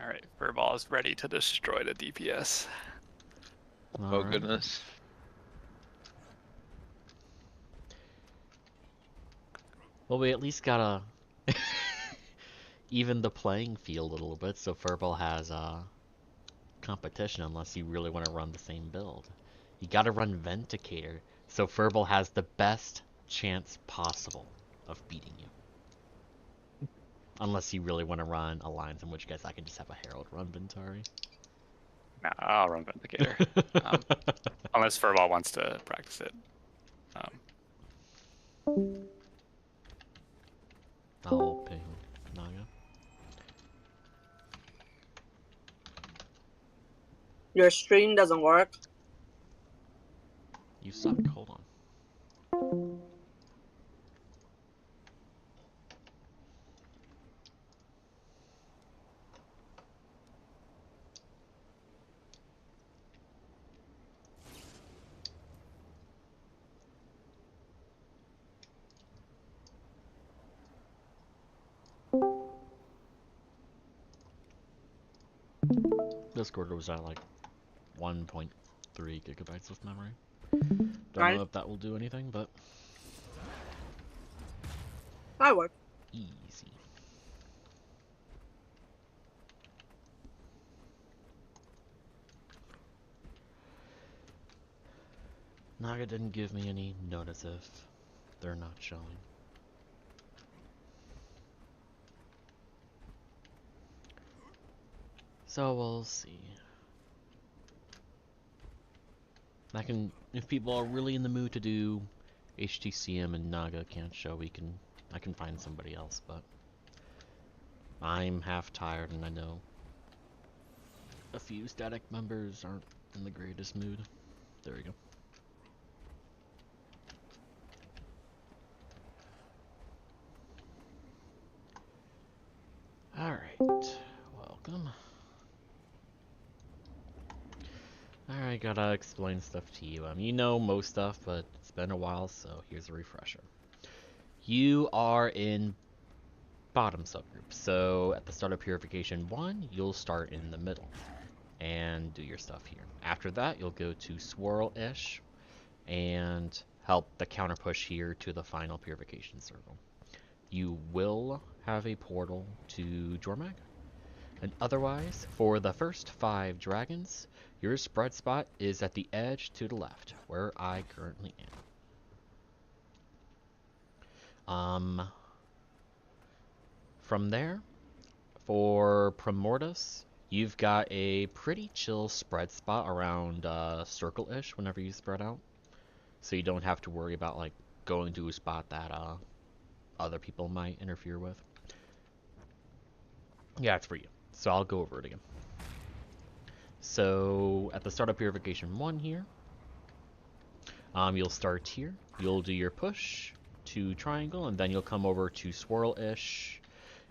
Alright, Furball is ready to destroy the DPS. Oh goodness. Well, we at least gotta even the playing field a little bit, so Furball has competition unless you really want to run the same build. You gotta run Venticator, so Furball has the best chance possible of beating you. Unless you really want to run Alliance, in which case I can just have a Herald run Ventari. Nah, I'll run Vindicator. Unless Furball wants to practice it. I'll ping Naga. Your stream doesn't work. You suck, hold on. Discord was at like 1.3 gigabytes of memory. Don't know if that will do anything, but That worked. easy. Naga didn't give me any notice if they're not showing. So we'll see. I can, if people are really in the mood to do HTcm and Naga can't show, I can find somebody else, but I'm half tired and I know a few static members aren't in the greatest mood. There we go. Alright, welcome. Alright, gotta explain stuff to you. You know most stuff, but it's been a while, so here's a refresher. You are in bottom subgroup, so at the start of Purification 1, you'll start in the middle and do your stuff here. After that, you'll go to Swirl-ish and help the counter push here to the final Purification Circle. You will have a portal to Jormag. And otherwise, for the first 5 dragons, your spread spot is at the edge to the left, where I currently am. From there, for Primordus, you've got a pretty chill spread spot around circle-ish whenever you spread out. So you don't have to worry about like going to a spot that other people might interfere with. Yeah, it's for you. So I'll go over it again. So at the start of Purification 1 here, you'll start here. You'll do your push to triangle, and then you'll come over to Swirl-ish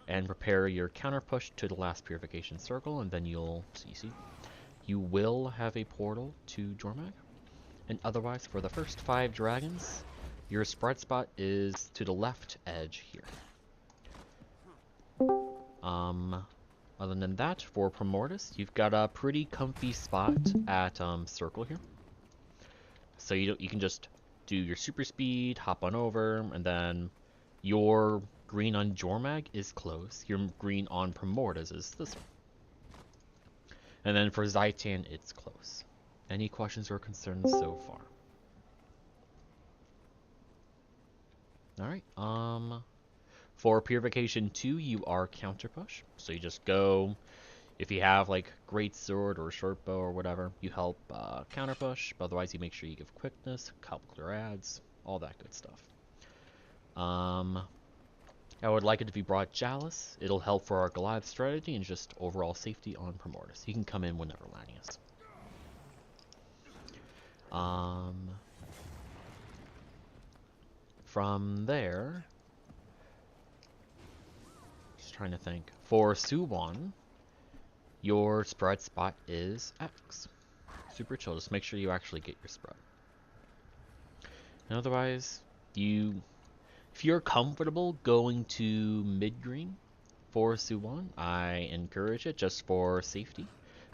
and prepare your counter push to the last Purification Circle, and then you'll CC. You will have a portal to Jormag. And otherwise, for the first 5 dragons, your spread spot is to the left edge here. Other than that, for Primordus, you've got a pretty comfy spot at Circle here. So you can just do your super speed, hop on over, and then your green on Jormag is close. Your green on Primordus is this one. And then for Zaitan, it's close. Any questions or concerns so far? Alright, for Purification 2, you are counter push. So you just go, if you have like Great Sword or Short Bow or whatever, you help counter push. But otherwise, you make sure you give quickness, couple clear adds, all that good stuff. I would like it to be brought Chalice. It'll help for our Goliath strategy and just overall safety on Primordus. He can come in whenever landing is. From there, just trying to think. For Suwon, your spread spot is X. Super chill. Just make sure you actually get your spread. And otherwise, if you're comfortable going to mid green, for Suwon, I encourage it just for safety.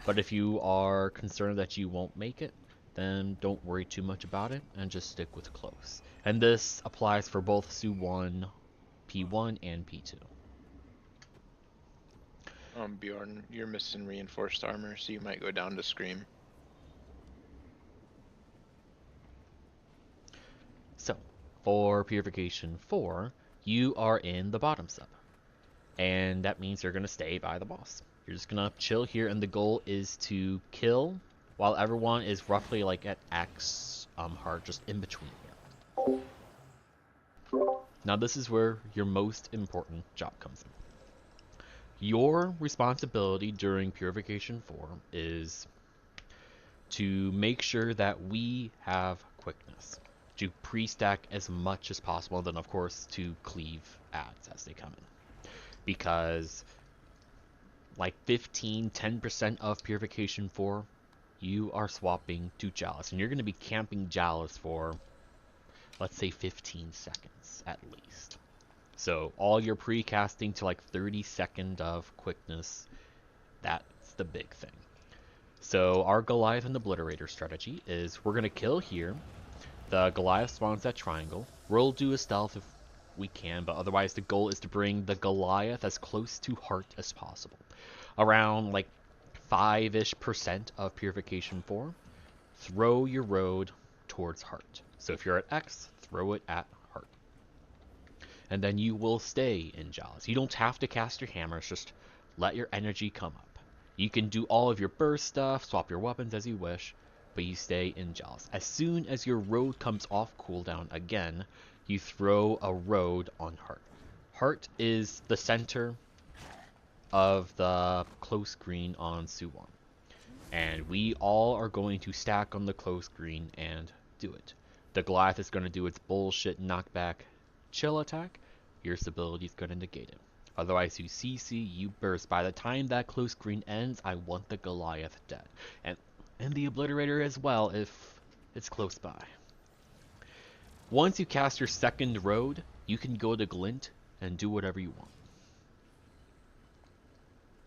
But if you are concerned that you won't make it, then don't worry too much about it and just stick with close. And this applies for both Suwon P1 and P2. Bjorn, you're missing reinforced armor, so you might go down to Scream. So, for Purification 4, you are in the bottom sub. And that means you're going to stay by the boss. You're just going to chill here, and the goal is to kill while everyone is roughly like at X heart, just in between here. Now this is where your most important job comes in. Your responsibility during Purification 4 is to make sure that we have quickness, to pre-stack as much as possible, and then of course to cleave ads as they come in. Because like 10% of Purification 4, you are swapping to Chalice, and you're going to be camping Chalice for, let's say, 15 seconds at least. So all your pre-casting to like 30-second of quickness, that's the big thing. So our Goliath and Obliterator strategy is we're going to kill here. The Goliath spawns at triangle. We'll do a stealth if we can, but otherwise the goal is to bring the Goliath as close to heart as possible. Around like 5-ish% of Purification 4, throw your road towards heart. So if you're at X, throw it at heart. And then you will stay in Chalice. You don't have to cast your hammers, just let your energy come up. You can do all of your burst stuff, swap your weapons as you wish, but you stay in Chalice. As soon as your road comes off cooldown again, you throw a road on heart. Heart is the center of the close green on Suwon. And we all are going to stack on the close green and do it. The Goliath is going to do its bullshit knockback chill attack. Your stability is going to negate it. Otherwise you CC, you burst. By the time that close green ends, I want the Goliath dead. And the Obliterator as well if it's close by. Once you cast your second road, you can go to Glint and do whatever you want.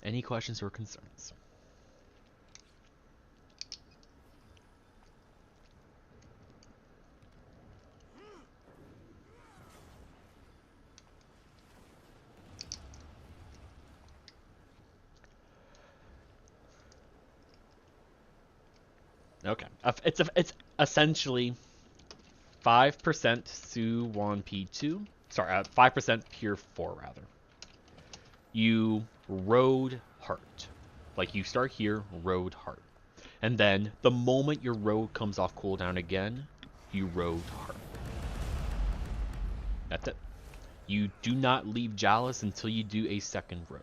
Any questions or concerns? Okay, it's essentially 5% Suwon P2. Sorry, 5% Pure 4 rather. You road heart. Like you start here, road heart. And then the moment your road comes off cooldown again, you road heart. That's it. You do not leave Chalice until you do a second road.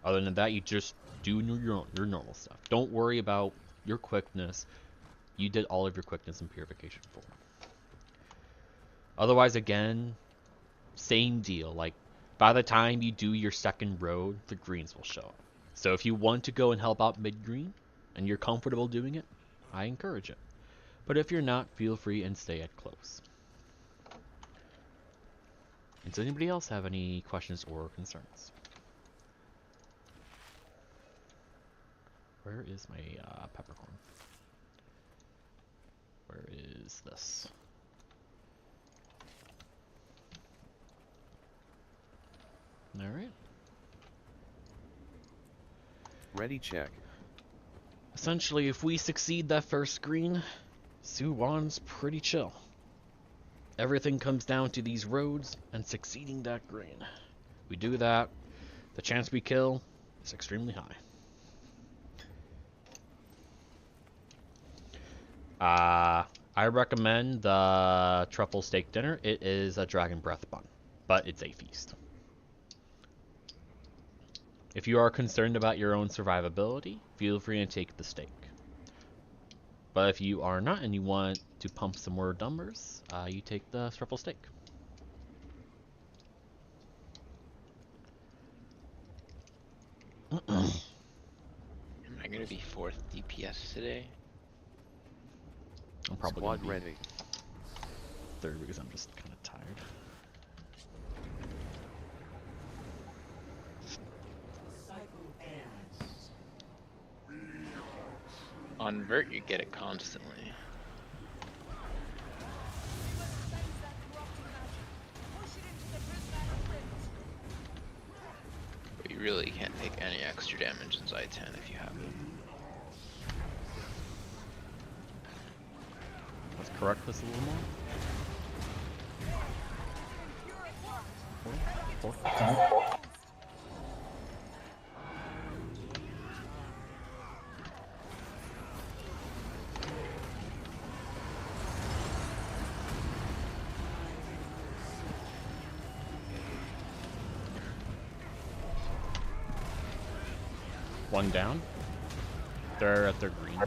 Other than that, you just do your normal stuff. Don't worry about your quickness. You did all of your quickness in Purification 4. Otherwise, again, same deal. Like, by the time you do your second road, the greens will show up. So if you want to go and help out mid-green, and you're comfortable doing it, I encourage it. But if you're not, feel free and stay at close. Does anybody else have any questions or concerns? Where is my peppercorn? Where is this? Alright. Ready, check. Essentially, if we succeed that first screen, Suwon's pretty chill. Everything comes down to these roads and succeeding that green. We do that, the chance we kill is extremely high. I recommend the truffle steak dinner. It is a dragon breath bun, but it's a feast. If you are concerned about your own survivability, feel free to take the steak. But if you are not and you want to pump some more numbers, you take the truffle steak. Am I gonna be 4th DPS today? I'm probably Squad gonna be ready. 3rd because I'm just kind of tired. On Vert, you get it constantly. But you really can't take any extra damage in I-10 if you have it. Let's correct this a little more. Portal. One down. They're at their green.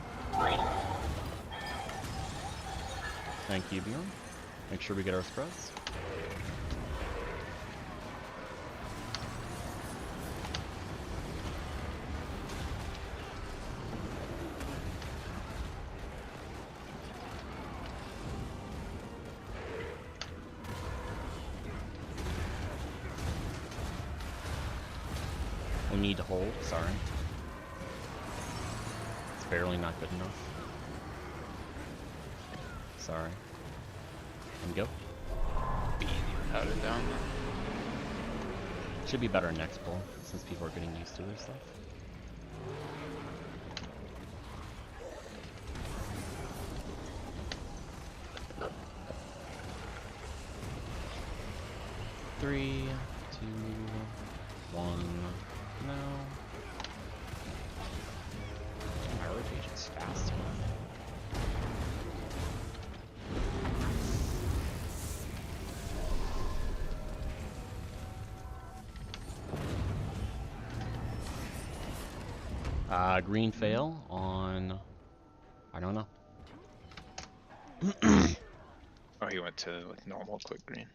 Thank you, Bjorn. Make sure we get our spreads. We need to hold, sorry. It's barely not good enough. Sorry. And go. Be easy without it down. Should be better next pull, since people are getting used to their stuff. Three, two, one, no. My rotation's fast enough. Green fail on, I don't know. Oh, he went to like normal quick green.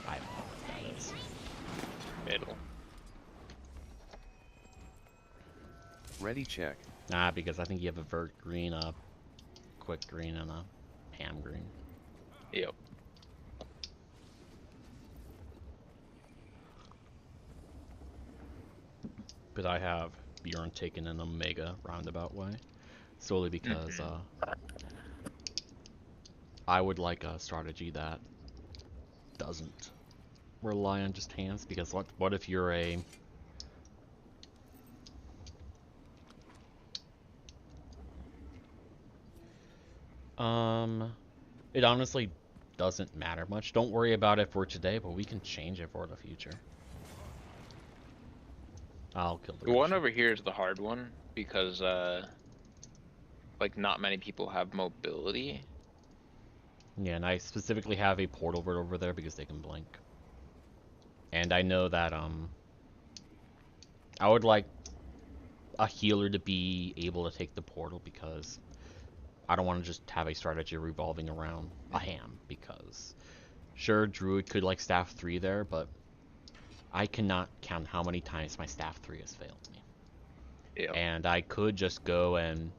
I don't know what that is. Middle. Ready check. Nah, because I think you have a vert green, a quick green, and a ham green. Yep. But I have Bjorn taken an Omega roundabout way, solely because I would like a strategy that doesn't rely on just hands. Because what if you're a it honestly doesn't matter much. Don't worry about it for today, but we can change it for the future. I'll kill the The one Rachel. over here is the hard one because like not many people have mobility. Yeah, and I specifically have a portal vert over there because they can blink. And I know that I would like a healer to be able to take the portal because I don't want to just have a strategy revolving around a ham, because sure, Druid could like staff 3 there, but I cannot count how many times my staff 3 has failed me. Yeah. And I could just go and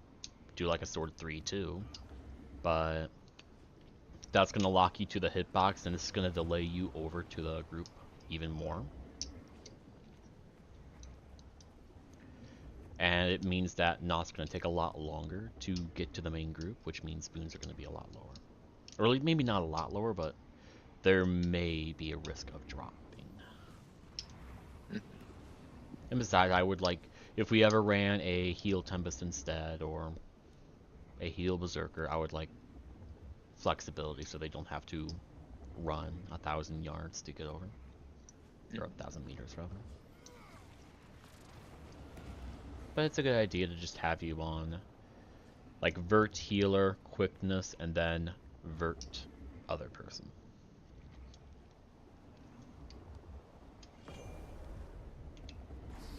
do like a sword 3 too, but that's going to lock you to the hitbox, and it's going to delay you over to the group even more. And it means that Not's going to take a lot longer to get to the main group, which means boons are going to be a lot lower. Or maybe not a lot lower, but there may be a risk of dropping. And besides, I would like, if we ever ran a heal Tempest instead, or a heal Berserker, I would like flexibility so they don't have to run 1,000 yards to get over. Or 1,000 meters, rather. But it's a good idea to just have you on, like, vert healer, quickness, and then vert other person.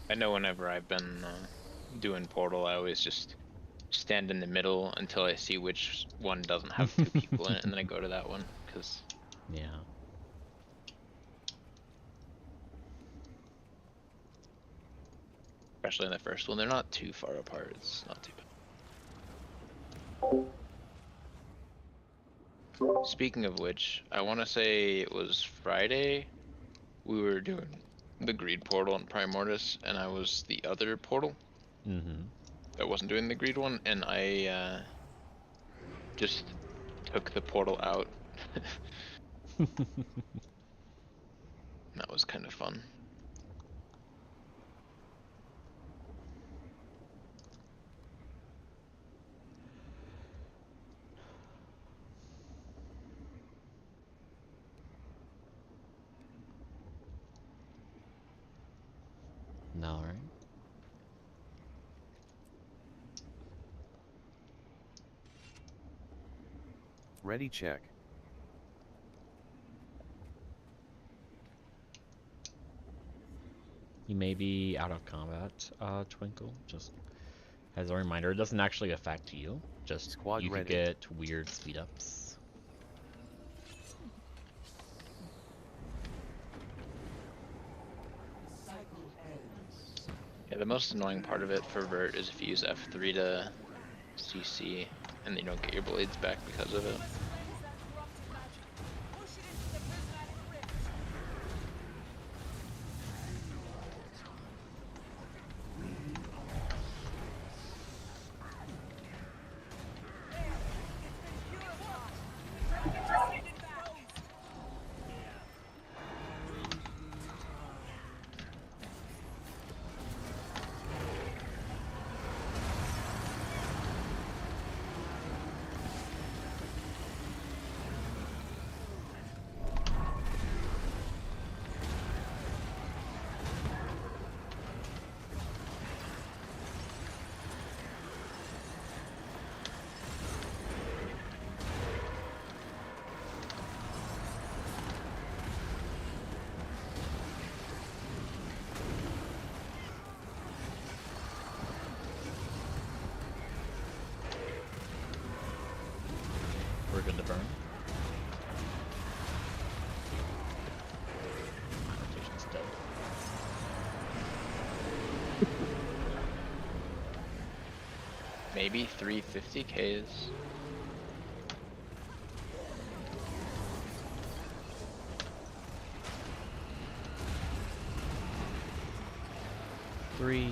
I know whenever I've been doing portal, I always just stand in the middle until I see which one doesn't have 2 people in it, and then I go to that one, because Yeah. especially in the first one, they're not too far apart. It's not too bad. Speaking of which, I want to say it was Friday. We were doing the greed portal in Primordius, and I was the other portal. Mm-hmm. that wasn't doing the greed one, and I just took the portal out. That was kind of fun. No, right? Ready check. You may be out of combat, Twinkle. Just as a reminder, it doesn't actually affect you. Just Squad you could ready. get weird speed ups. Yeah, the most annoying part of it for Vert is if you use F3 to CC and you don't get your blades back because of it. We're good to burn. My rotation's dead. Maybe 350Ks. Three,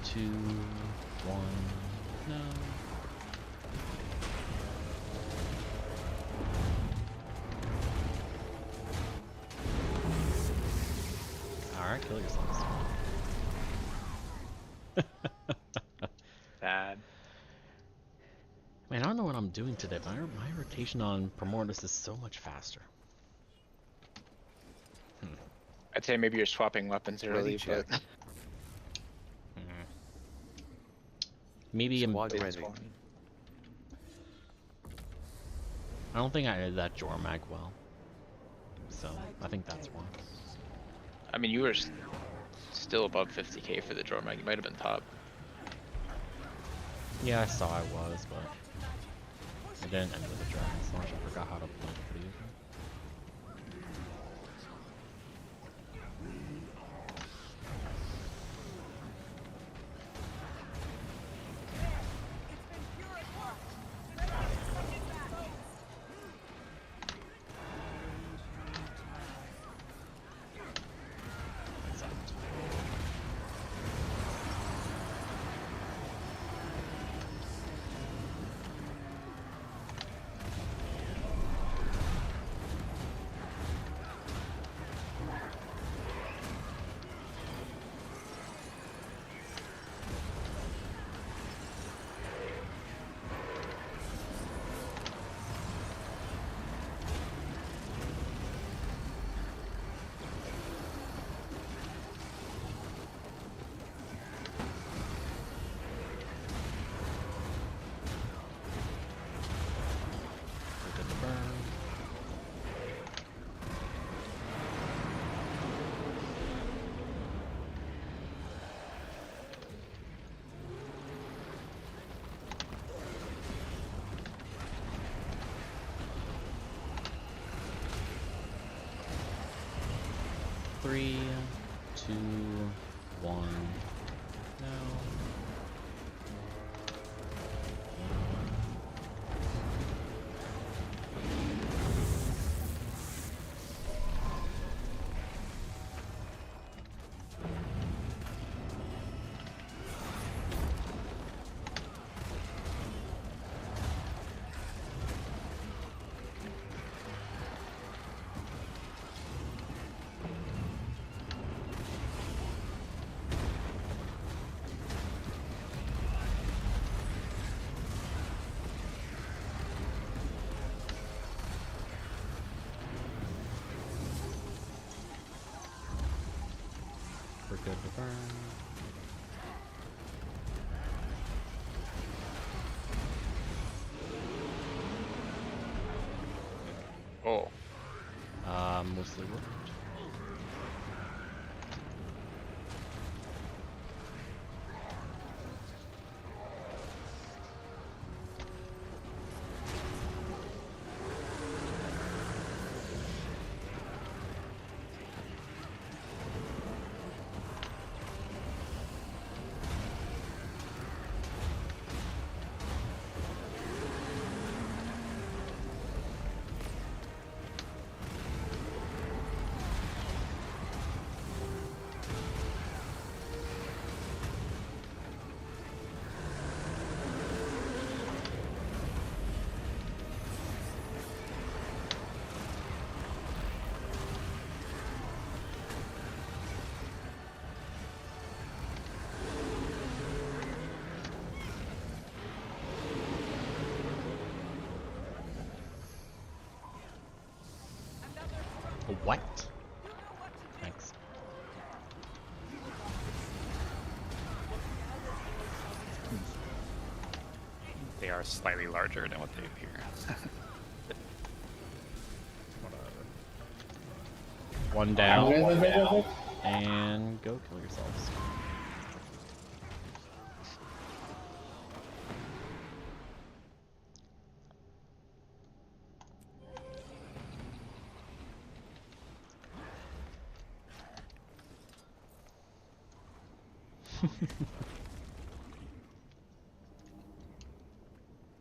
two, one, no. Alright, kill yourselves. Bad. Man, I don't know what I'm doing today, but my rotation on Primordius is so much faster. I'd say maybe you're swapping weapons early, Ready check. but Maybe I'm. Squad it's ready. fine. I don't think I did that Jormag well. So, I think that's why. I mean, you were still above 50K for the Jormag. You might have been top. Yeah, I saw I was, but I didn't end with the Dragon Slash. I forgot how to blink pretty easily. Exact. We're good to burn. Three, two, one. No. We're good to burn. Oh. Mostly worked. What? Thanks. They are slightly larger than what they appear. One down. And go kill yourselves.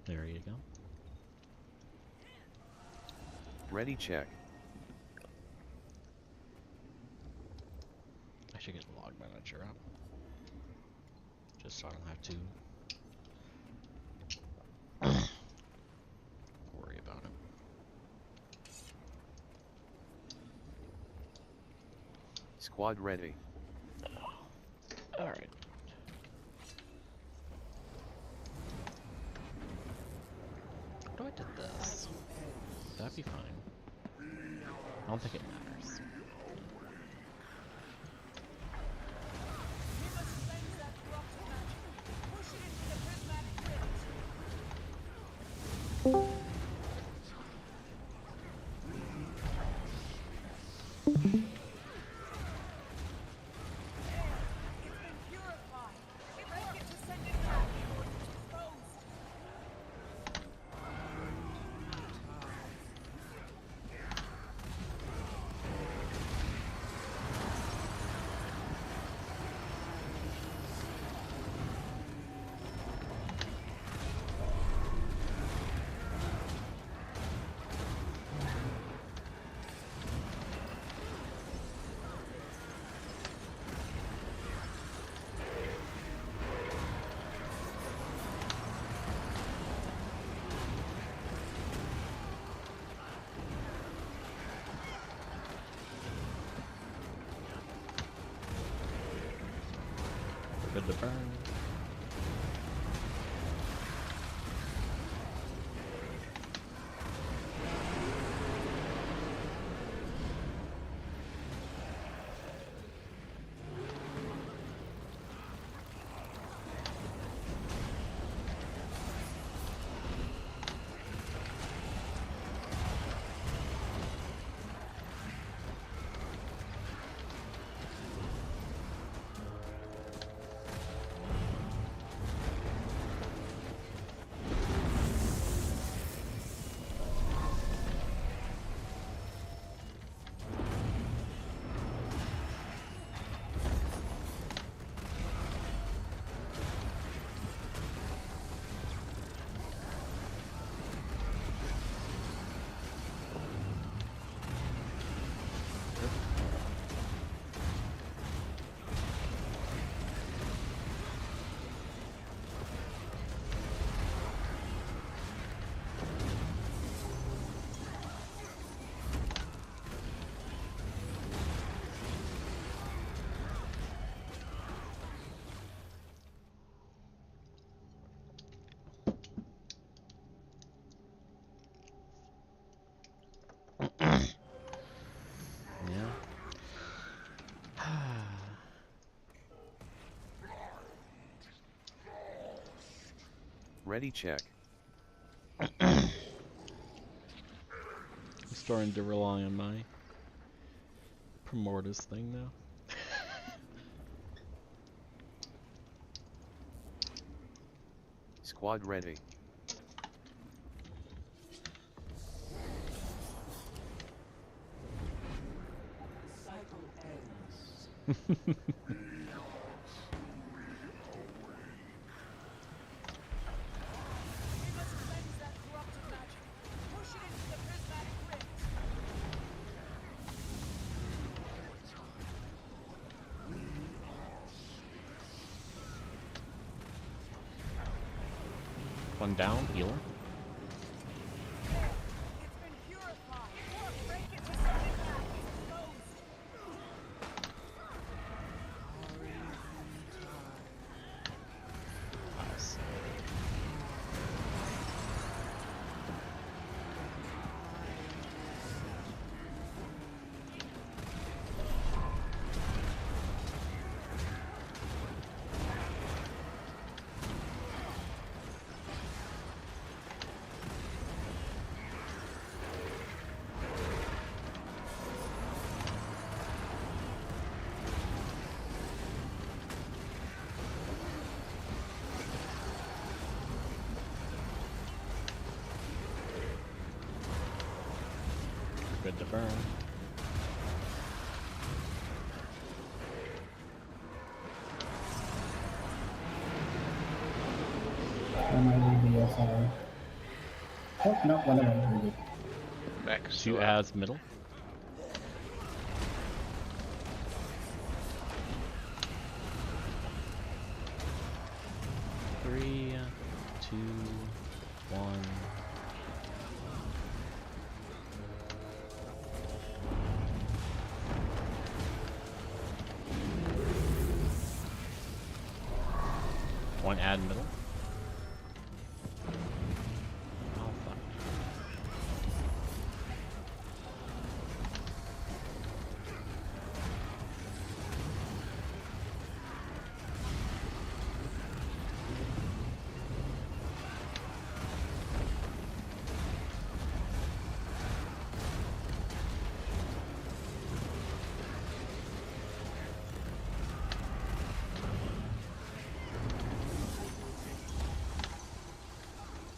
There you go. Ready check. I should get the log manager up. Just so I don't have to worry about it. Squad ready. Alright. What do I did this? That'd be fine. I don't think it matters. Good to burn. Ready check. I'm starting to rely on my Primordius thing now. Squad ready. One down, healer. Nice. Good to burn. Oh, no, one away. Back. Two ads middle. Three, two, one. One ad middle. Oh fuck.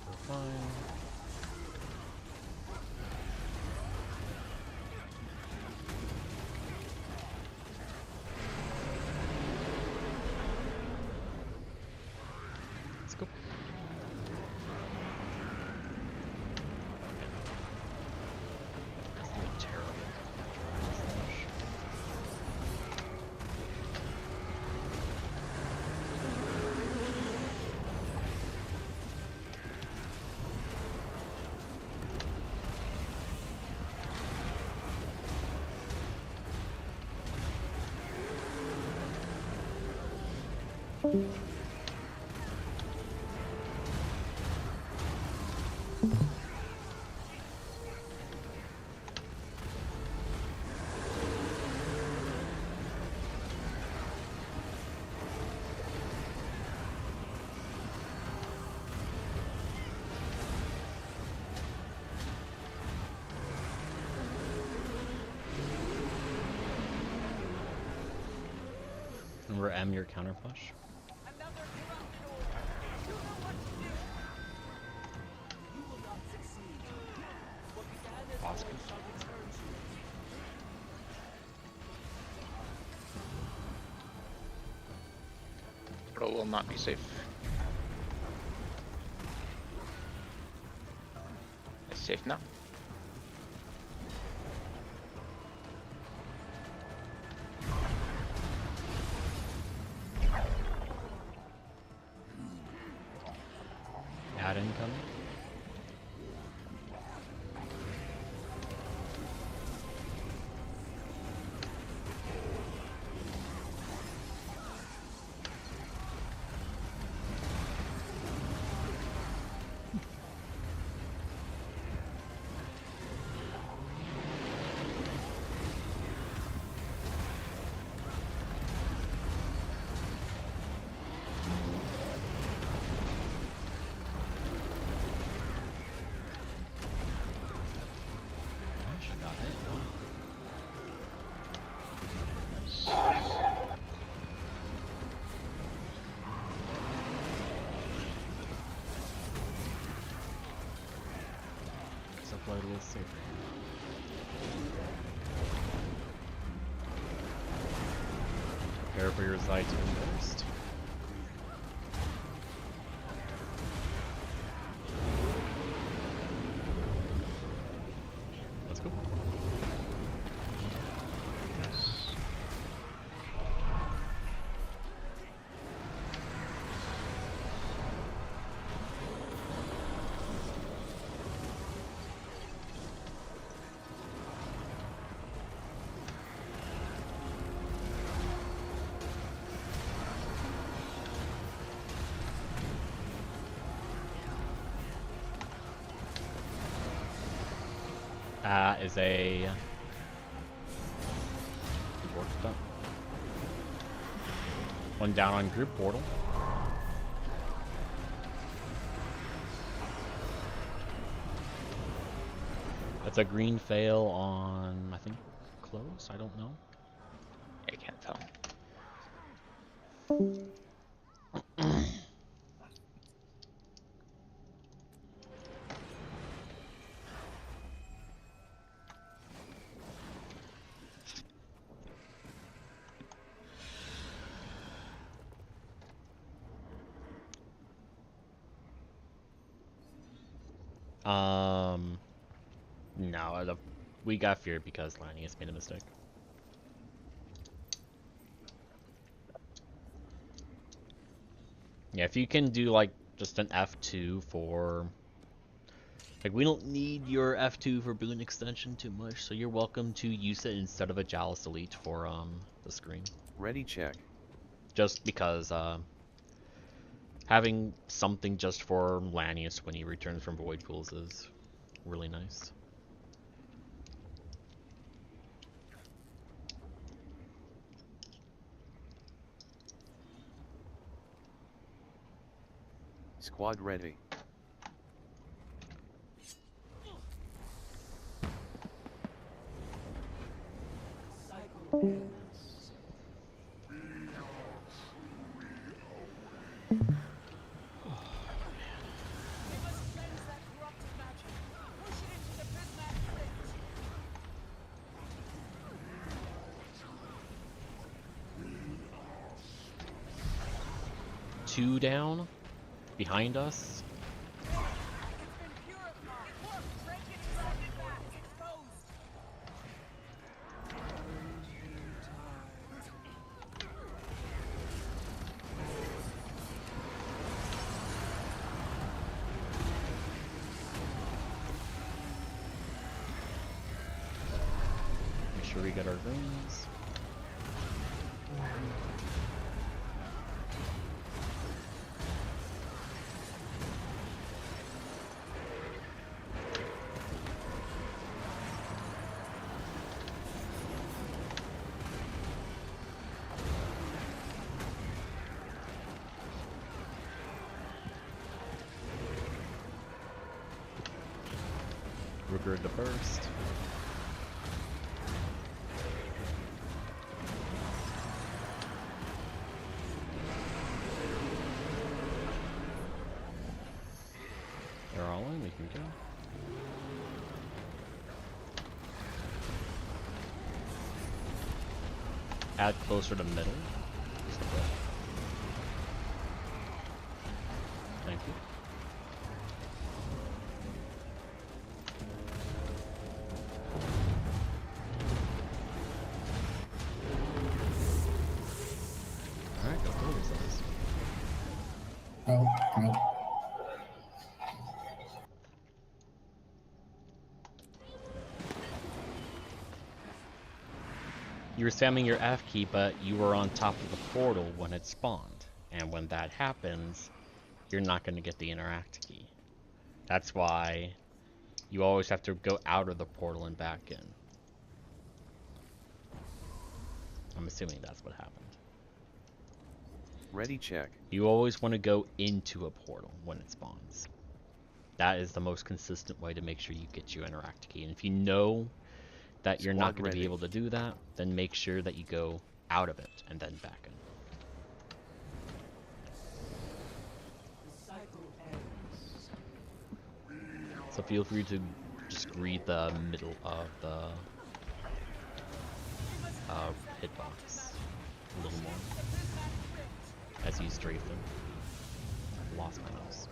We're fine. Let's go. That's gonna be terrible. Slash. And we're M your counter flush. Awesome. Portal will not be safe. It's safe now. Ad incoming. little safer. Prepare for your Zai to burst. Let's go. Is a one down on group portal. That's a green fail on, I think, close. I don't know. I can't tell. No, we got feared because Lanius made a mistake. Yeah, if you can do like just an F2 for, like, we don't need your F2 for boon extension too much, so you're welcome to use it instead of a Jalis Elite for the screen. Ready check. Just because having something just for Lanius when he returns from Void Pools is really nice. Squad ready. Two down behind us. Make sure we get our rings. Ruger the first. They're all in, we can go. Add closer to middle. Thank you. Alright, go forward, guys. Oh. You were spamming your F key, but you were on top of the portal when it spawned. And when that happens, you're not going to get the interact key. That's why you always have to go out of the portal and back in. I'm assuming that's what happened. Ready check. You always want to go into a portal when it spawns. That is the most consistent way to make sure you get your interact key. And if you know that you're not going to be able to do that, then make sure that you go out of it and then back in. So feel free to just read the middle of the hitbox a little more as you strafe them. Lost my nose.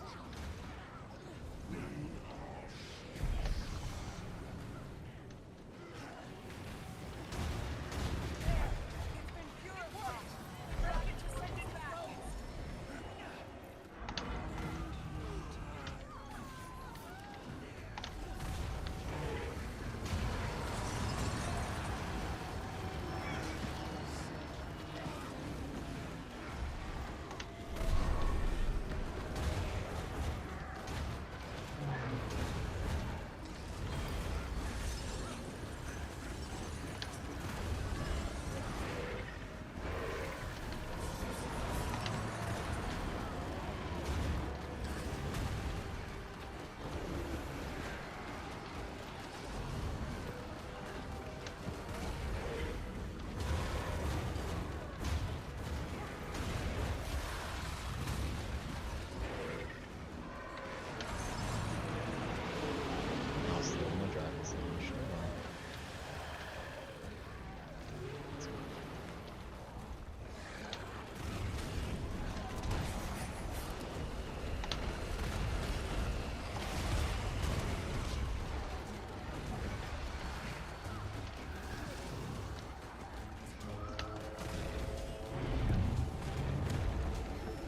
I'll slow my dragon slash. Sure will.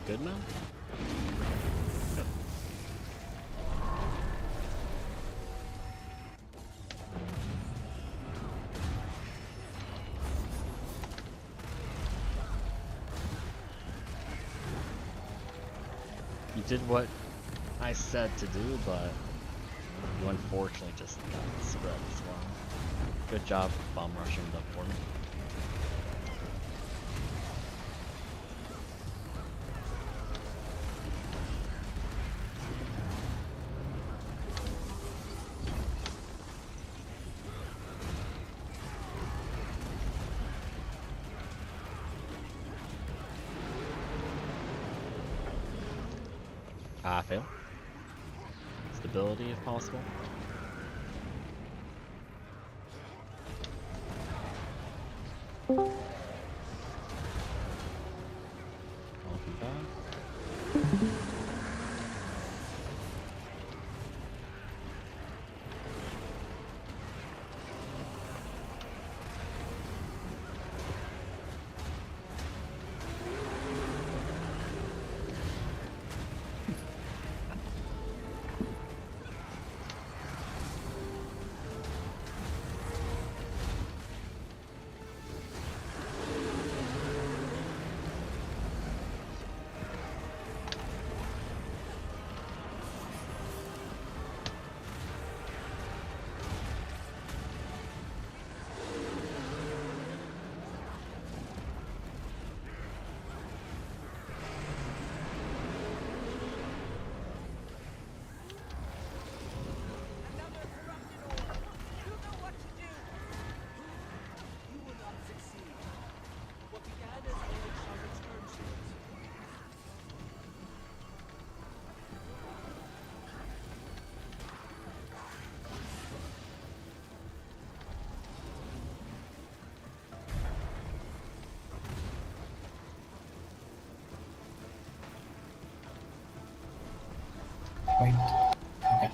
Good now? Good. You did what I said to do, but you unfortunately just got spread as well. Good job bomb rushing them for me. Fail. Stability if possible. Welcome back. Wait. Okay.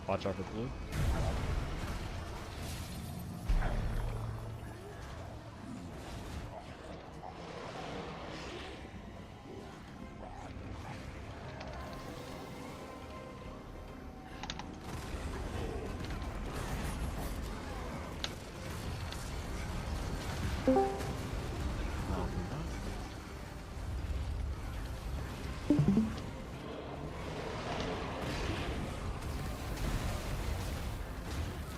Watch out for blue. Welcome back.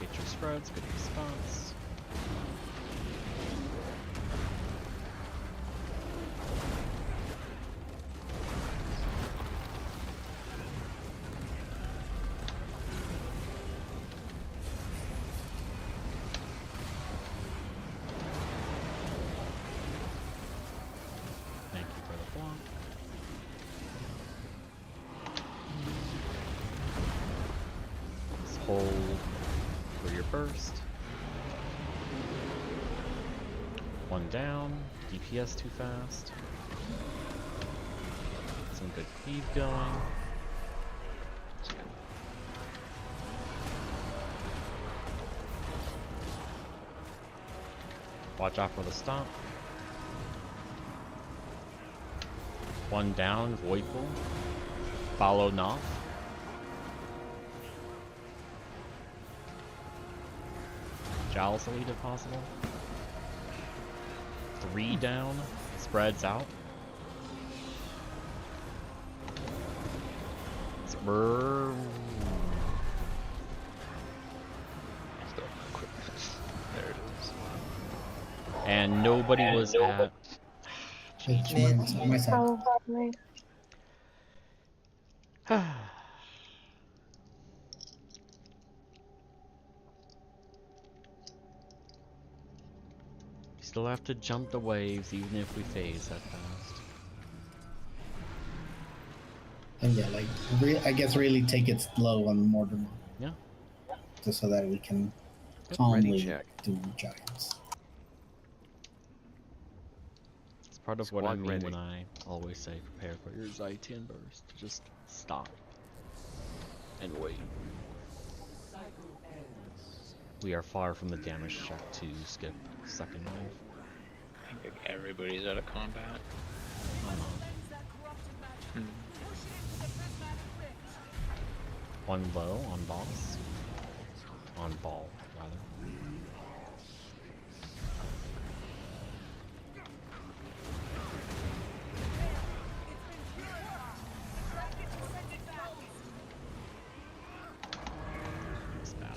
Get your spreads, good response. Thank you for the block. Just hold burst. One down. DPS too fast. Some good cleave going. Watch out for the stomp. One down, Void Pool. Follow Noth. Jowls elite if possible. 3 down, spreads out. Brrr. There it is. And nobody was at. It's my side. Probably. We still have to jump the waves even if we phase that fast. And yeah, like, I guess really take it slow on Mortimer. Yeah. Just so that we can Yep. calmly Ready, check. do giants. It's part of what I Squad mean ready. when I always say prepare for your Zaitian burst. Just stop. And wait. We are far from the damage check to skip second wave. I think everybody's out of combat. Hmm. One low on boss. On ball, rather. It's bad.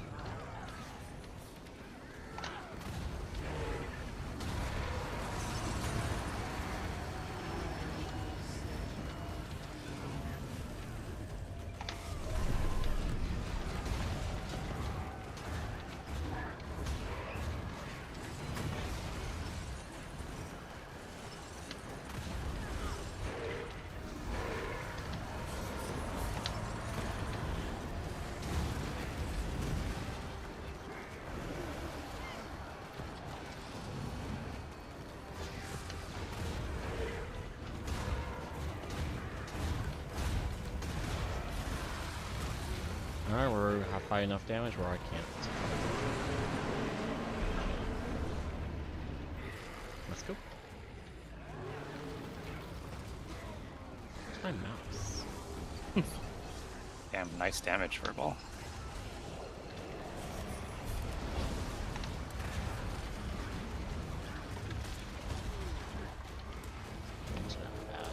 Alright, we're high enough damage where I can't. Let's go. Where's my mouse? Damn, nice damage for a ball. It's not bad.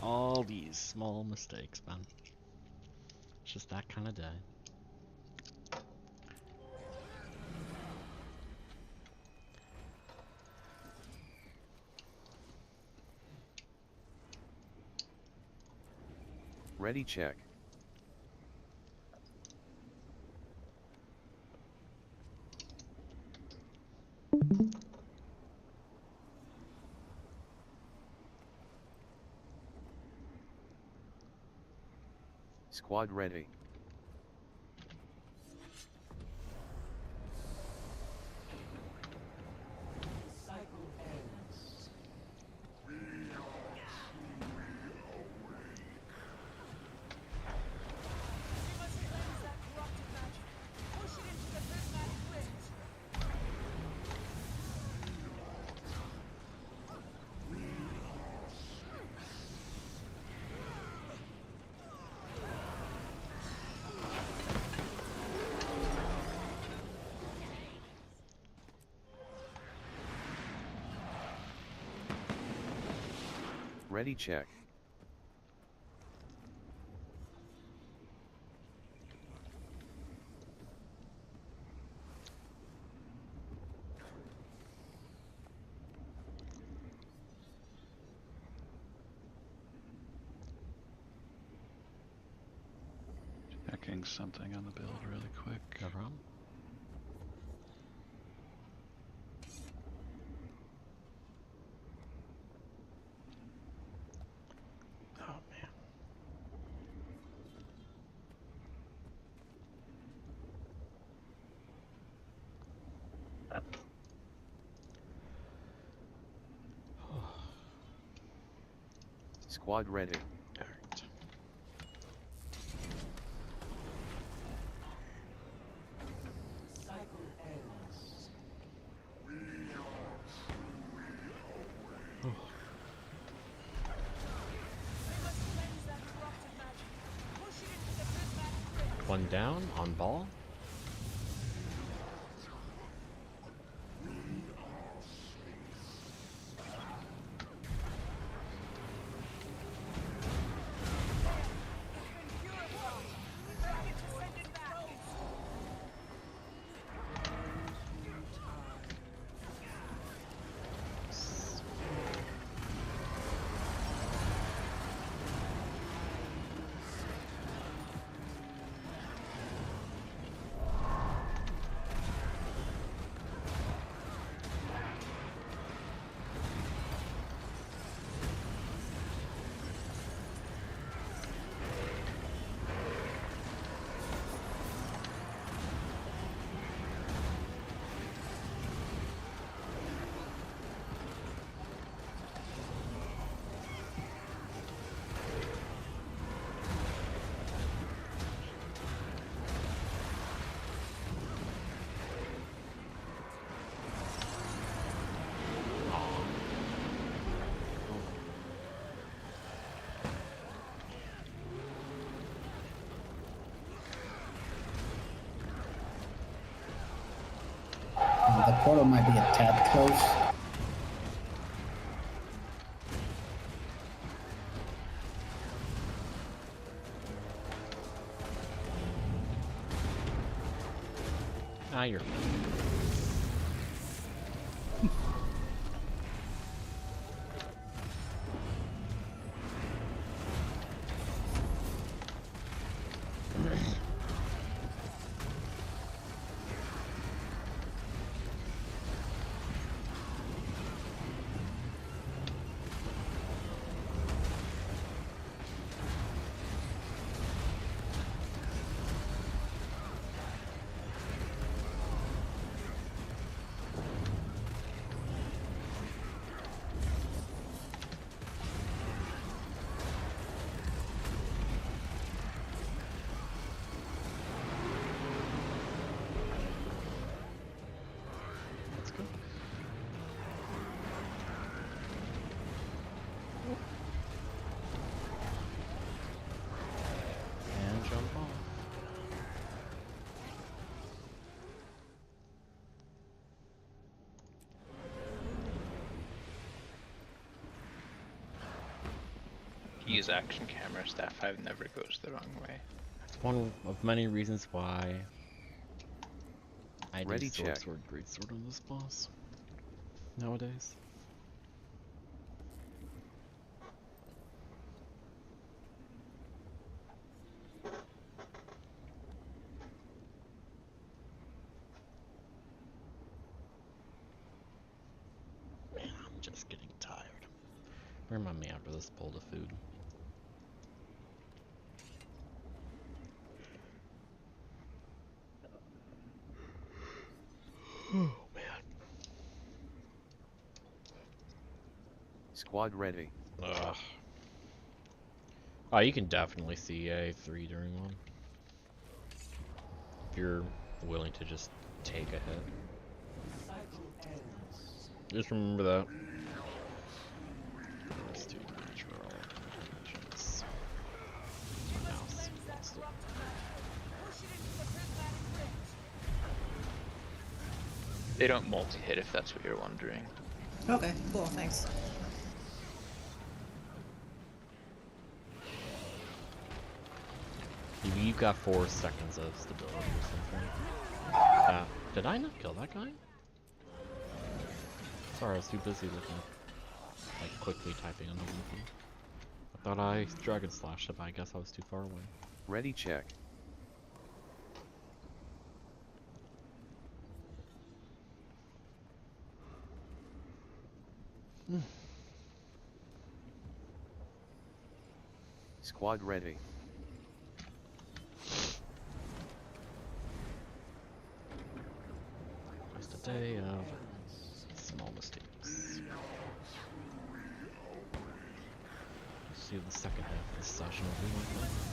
All these small mistakes, man. It's just that kind of day. Ready, check. Squad ready. Ready, check. Checking something on the build really quick. No problem. Squad ready. Alright. One down on ball. The portal might be a tad close. Ah, you're. Let's go. And jump off. Use action camera, staff 5 never goes the wrong way. It's one of many reasons why I do Ready, sword, check. sword, greatsword on this boss nowadays. Man, I'm just getting tired. Remind me after this bowl of food. Oh man. Squad ready. Ugh. Oh, you can definitely see a 3 during one. If you're willing to just take a hit. Just remember that. Let's do natural intelligence. Mouse. Let's do- They don't multi-hit if that's what you're wondering. Okay, cool, thanks. You've got 4 seconds of stability or something. Did I not kill that guy? Sorry, I was too busy looking, like quickly typing on the wiki. I thought I dragon slashed it, but I guess I was too far away. Ready check. Squad ready. Just a day of small mistakes. See do the second half of this session will be like that.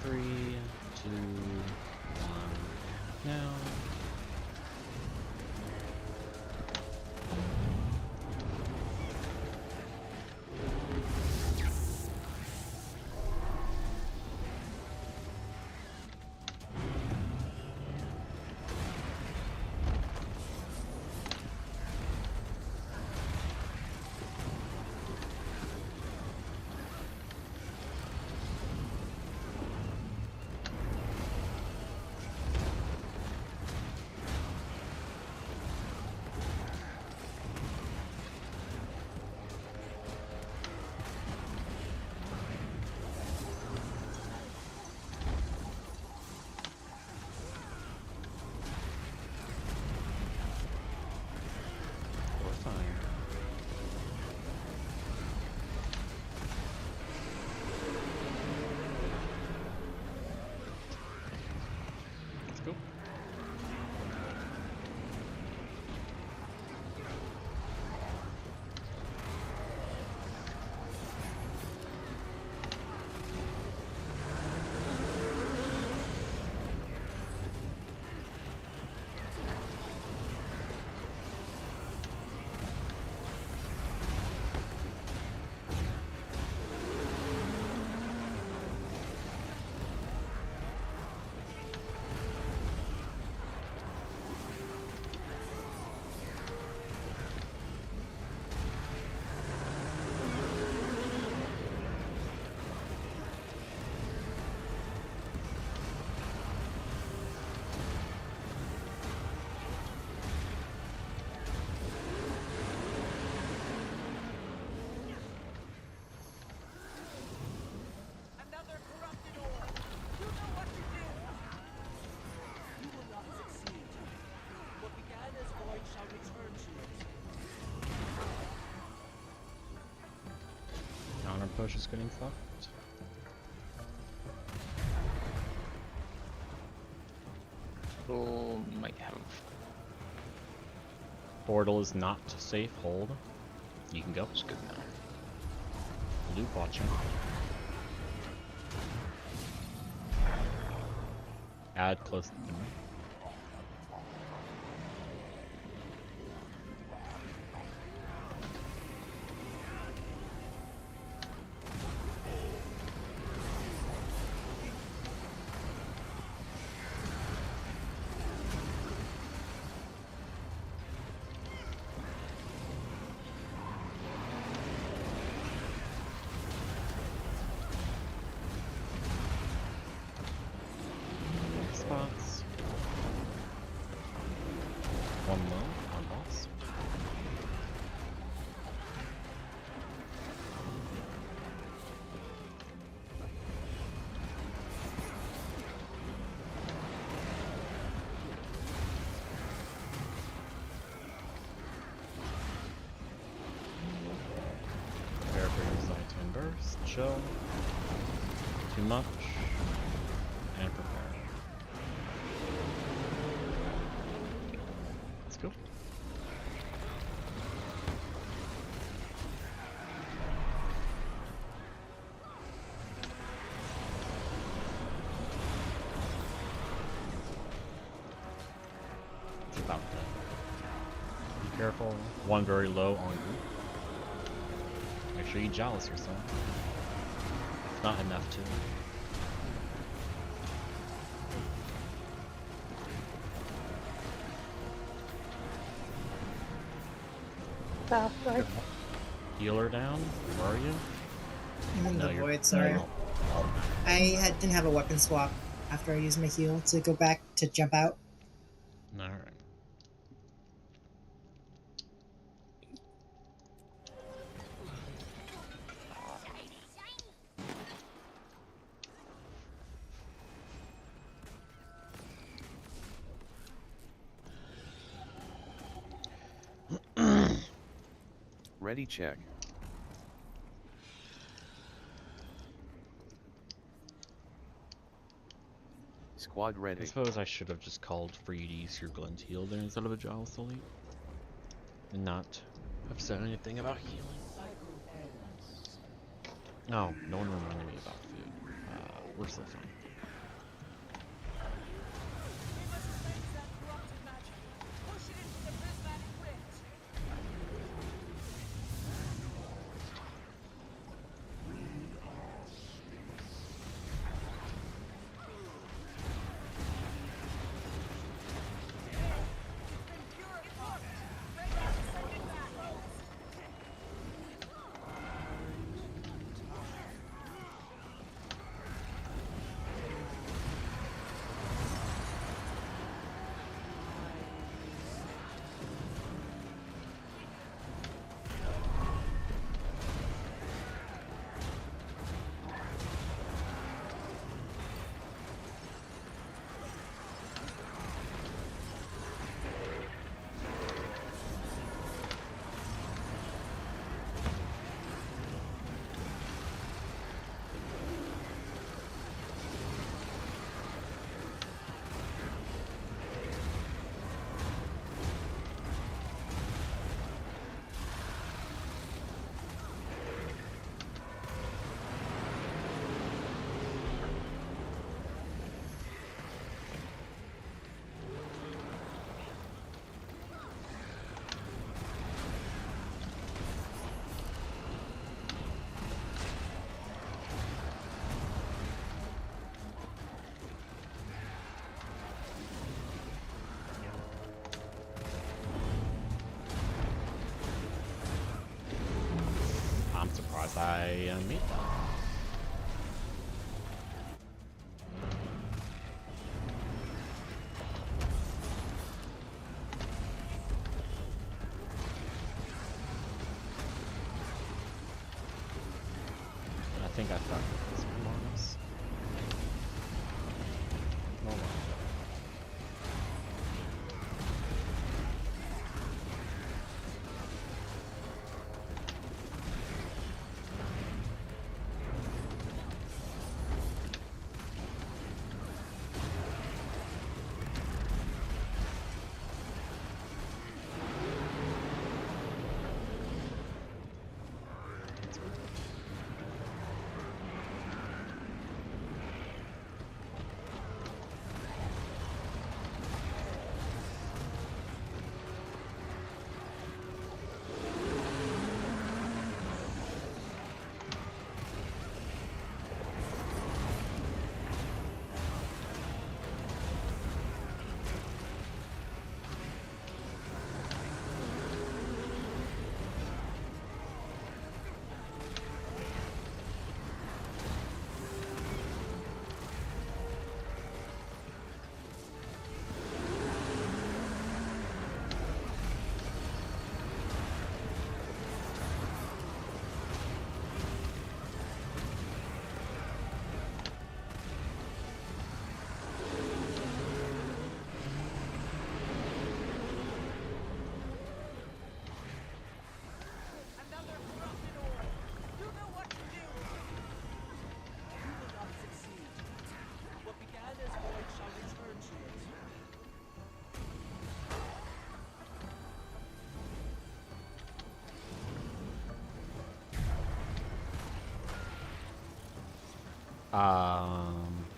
Three, two, one, now. Let's go. Counter push is getting fucked. Portal might have. Portal is not safe. Hold. You can go. It's good now. Loop watching. Add close to the spots. One low, one boss. Prepare for your side turn burst. Chill. Too much. And prepare. Careful. One very low on group. Make sure you jealous yourself. If not enough to. Healer down? Where are you? I'm in No, the you're- void, sorry. no. Didn't have a weapon swap after I used my heal to go back to jump out. Alright. Ready check. Squad I ready. suppose I should have just called for you to use your Glint heal there instead of a Jaws Elite. And not have said anything about healing. No, no one reminded me about food. We're still fine. I'm surprised I made that. I think I fucked with this one, Marcus. Oh well.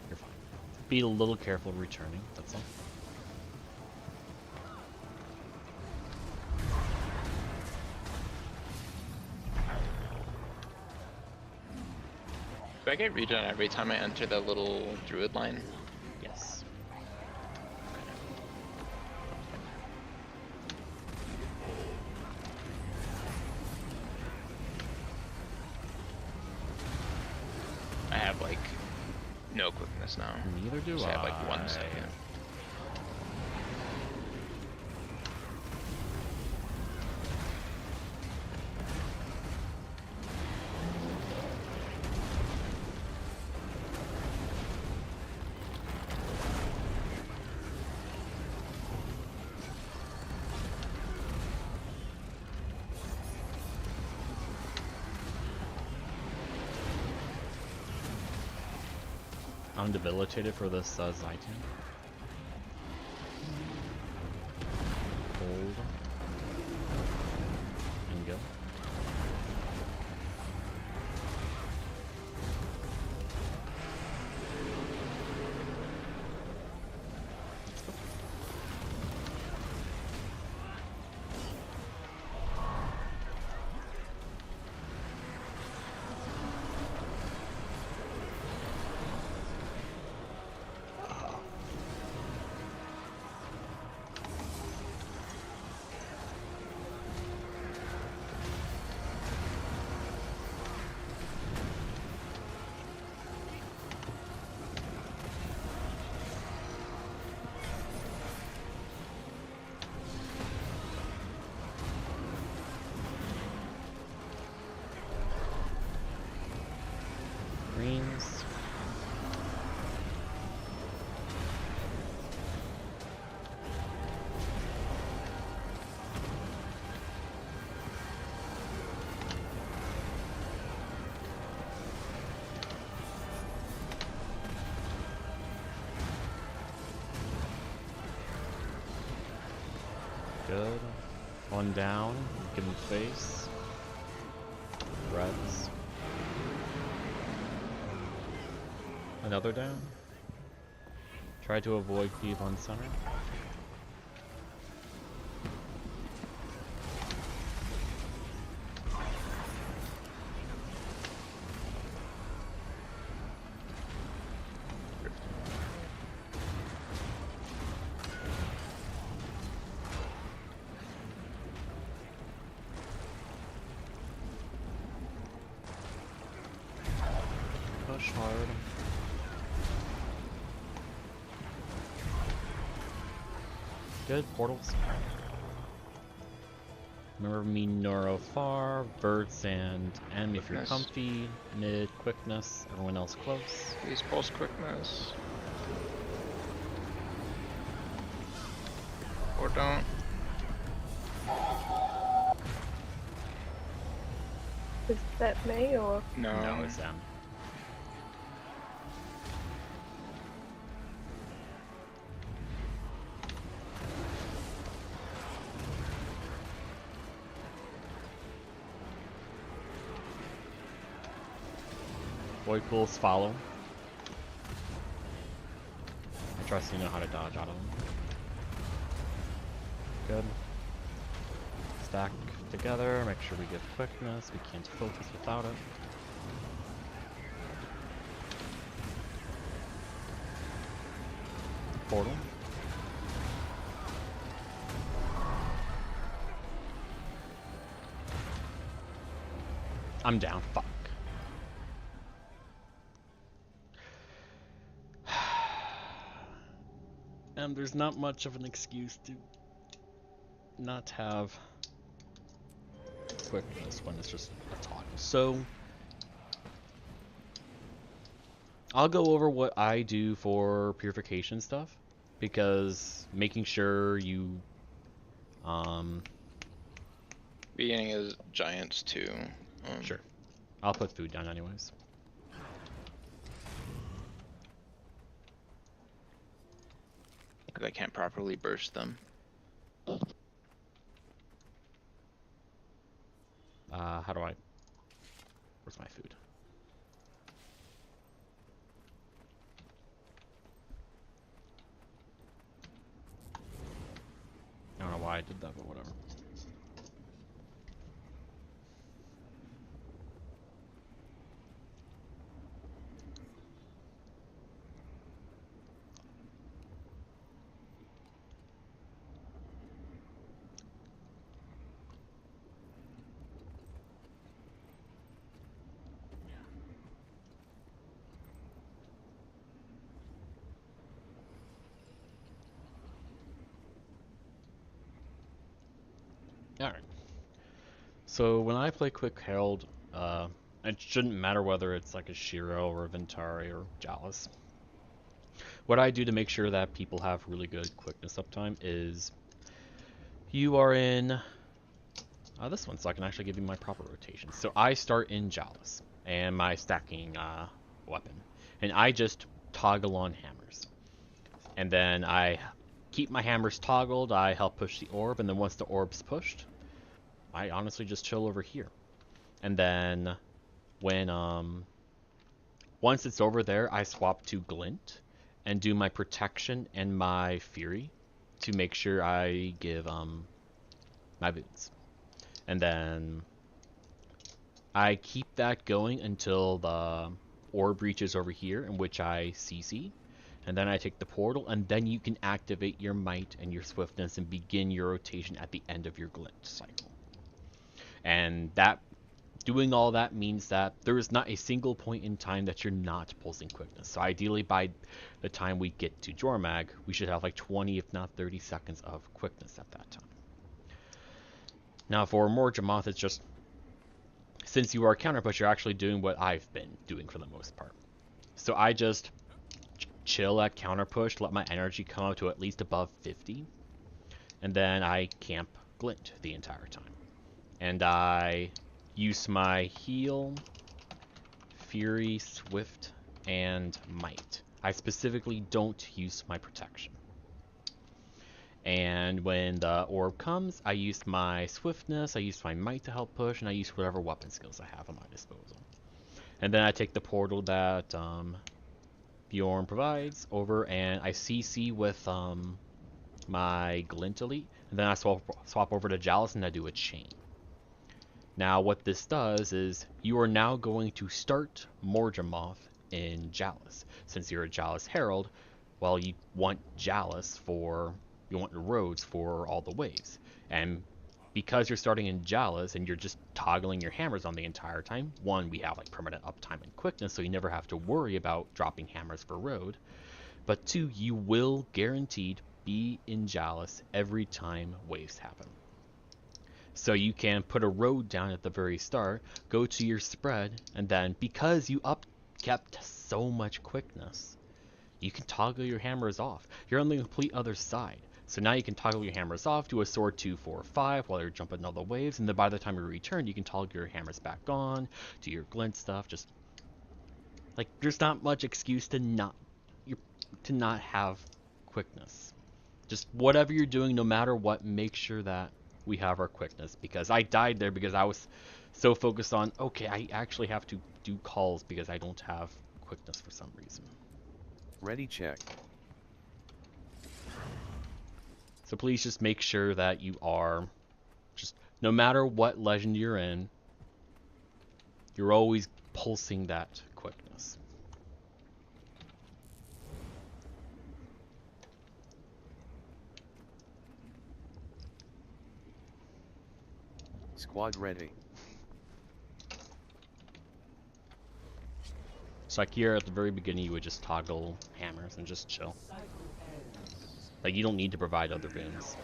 You're fine. Be a little careful returning, that's all. I get regen every time I enter the little druid line? Yes. I have like no quickness now. Neither do Just I. have like 1 second. I'm debilitated for this Zaitan. Hold. And go. Greens. Good. One down. Give him face. Reds. Another down. Try to avoid cleave on center. Push hard. Good, portals. Remember me, Neuro far, bird sand, and if you're Quickness. comfy, mid, quickness, everyone else close. Please pulse quickness. Or don't. Is that me or? No. No, it's them. Void pools follow. I trust you know how to dodge out of them. Good. Stack together, make sure we get quickness. We can't focus without it. Portal. I'm down. Fuck. And there's not much of an excuse to not have quickness when it's just a talk. So I'll go over what I do for purification stuff, because making sure you Beginning is giants too. sure. I'll put food down anyways. Because I can't properly burst them. How do I? Where's my food? I don't know why I did that, but whatever. Alright. So when I play Quick Herald, it shouldn't matter whether it's like a Shiro or a Ventari or Jalis. What I do to make sure that people have really good quickness uptime is you are in this one, so I can actually give you my proper rotation. So I start in Jalis and my stacking weapon, and I just toggle on hammers. And then I keep my hammers toggled, I help push the orb, and then once the orb's pushed, I honestly just chill over here. And then when once it's over there, I swap to Glint and do my protection and my fury to make sure I give my boots. And then I keep that going until the orb reaches over here, in which I CC. And then I take the portal, and then you can activate your might and your swiftness and begin your rotation at the end of your glint cycle. And that doing all that means that there is not a single point in time that you're not pulsing quickness. So ideally, by the time we get to Jormag, we should have like 20, if not 30 seconds of quickness at that time. Now for Morjamoth, it's just, since you are a counter push, you're actually doing what I've been doing for the most part. So I just chill at counter push, let my energy come up to at least above 50, and then I camp glint the entire time. And I use my heal, fury, swift, and might. I specifically don't use my protection. And when the orb comes, I use my swiftness, I use my might to help push, and I use whatever weapon skills I have at my disposal. And then I take the portal that Bjorn provides over, and I CC with my Glint Elite, and then I swap over to Jalis and I do a chain. Now what this does is you are now going to start Morjamoth in Jalis. Since you're a Jalis Herald, well, you want Jalis for, you want the roads for all the waves. And because you're starting in Jalis and you're just toggling your hammers on the entire time, one, we have like permanent uptime and quickness, so you never have to worry about dropping hammers for road. But two, you will guaranteed be in Jalis every time waves happen. So you can put a road down at the very start, go to your spread, and then because you kept so much quickness, you can toggle your hammers off. You're on the complete other side. So now you can toggle your hammers off, do a sword 2, 4, 5 while you're jumping all the waves, and then by the time you return, you can toggle your hammers back on, do your glint stuff. Just like there's not much excuse to not have quickness. Just whatever you're doing, no matter what, make sure that we have our quickness, because I died there because I was so focused on, okay, I actually have to do calls because I don't have quickness for some reason. Ready check. So please just make sure that you are, just no matter what legend you're in, you're always pulsing that quickness. Squad ready. So like here at the very beginning, you would just toggle hammers and just chill. Like you don't need to provide other boons.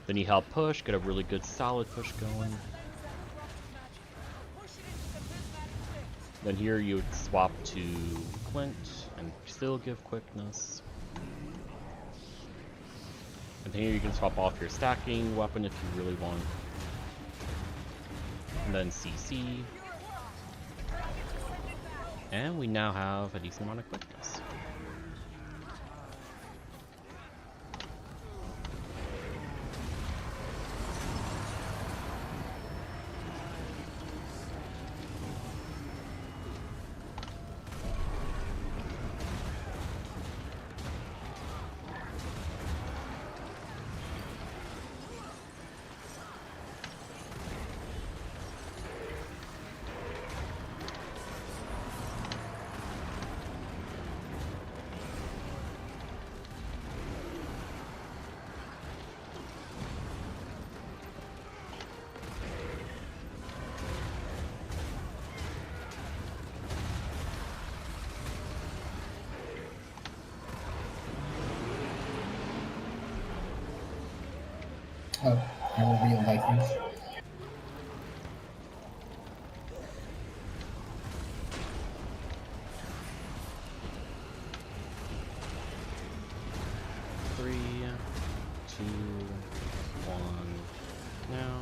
Then you help push, get a really good solid push going. Then here you would swap to Glint and still give quickness. And then here you can swap off your stacking weapon if you really want. And then CC. And we now have a decent amount of quickness. Oh, I revealed, I think. Three, two, one, now.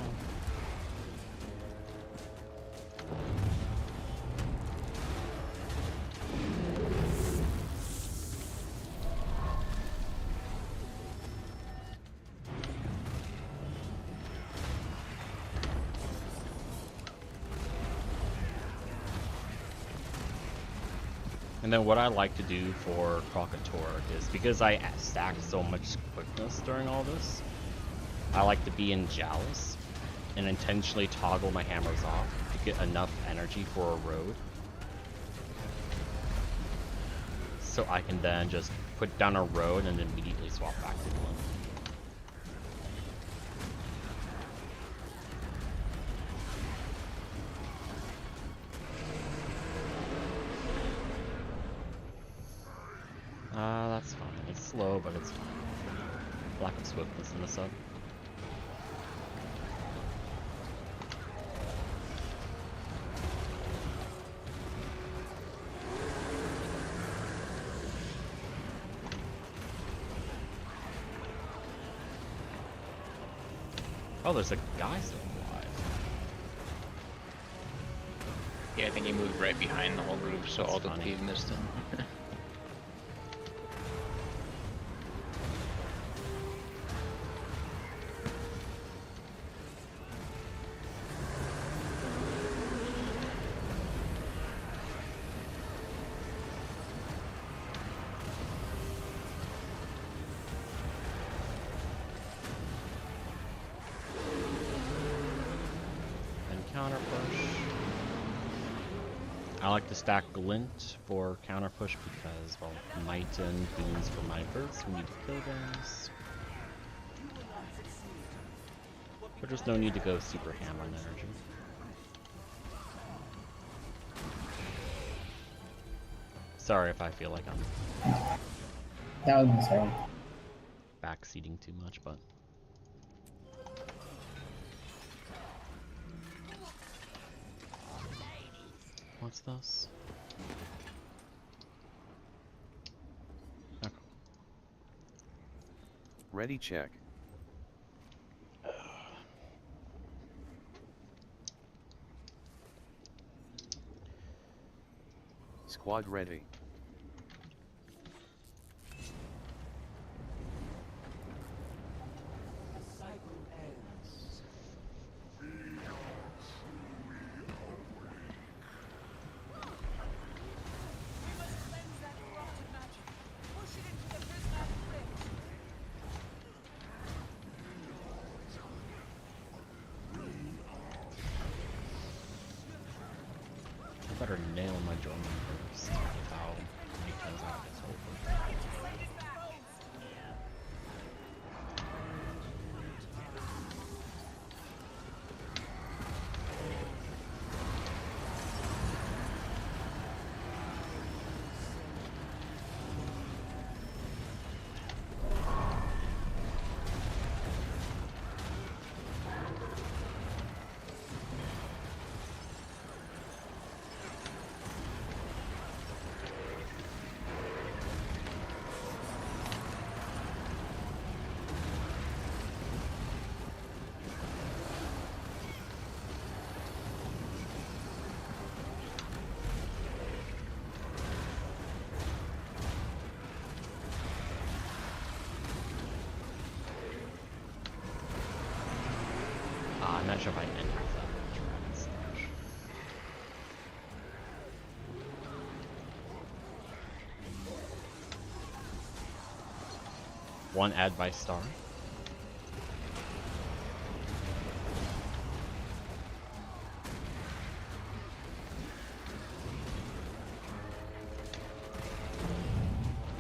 And then what I like to do for Crocator is, because I stack so much quickness during all this, I like to be in Chalice and intentionally toggle my hammers off to get enough energy for a road. So I can then just put down a road and immediately swap back to one. That's fine. It's slow, but it's fine. Lack of swiftness in the sub. Oh, there's a guy still alive. Yeah, I think he moved right behind the whole group, so That's all the funny. cleave missed him. Counter push. I like to stack Glint for counter push because, well, Might and Boons for Mipers. We need to kill guys. But there's no need to go super ham on energy. Sorry if I feel like I'm That was sorry. backseating too much, but... What's this? Okay. Ready check. Squad ready. I better nail my drum first. How many times I have this over. I'm not sure if I entered that Dragon Slash. One add by star.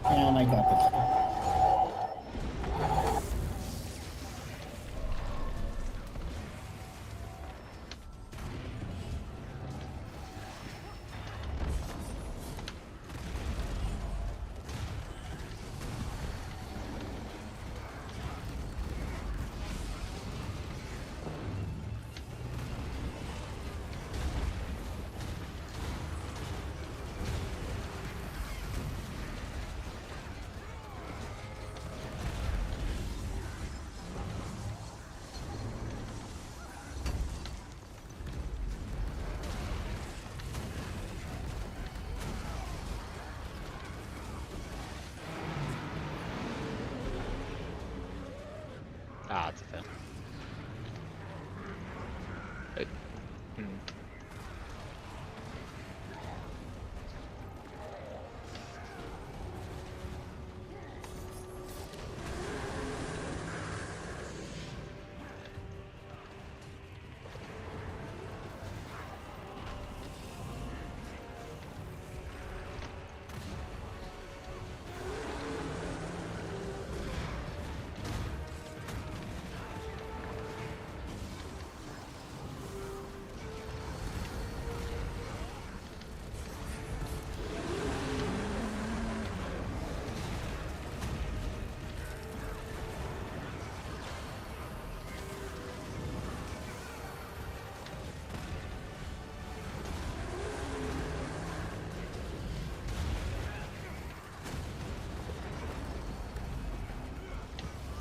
And I got this. That's a fail. Hmm.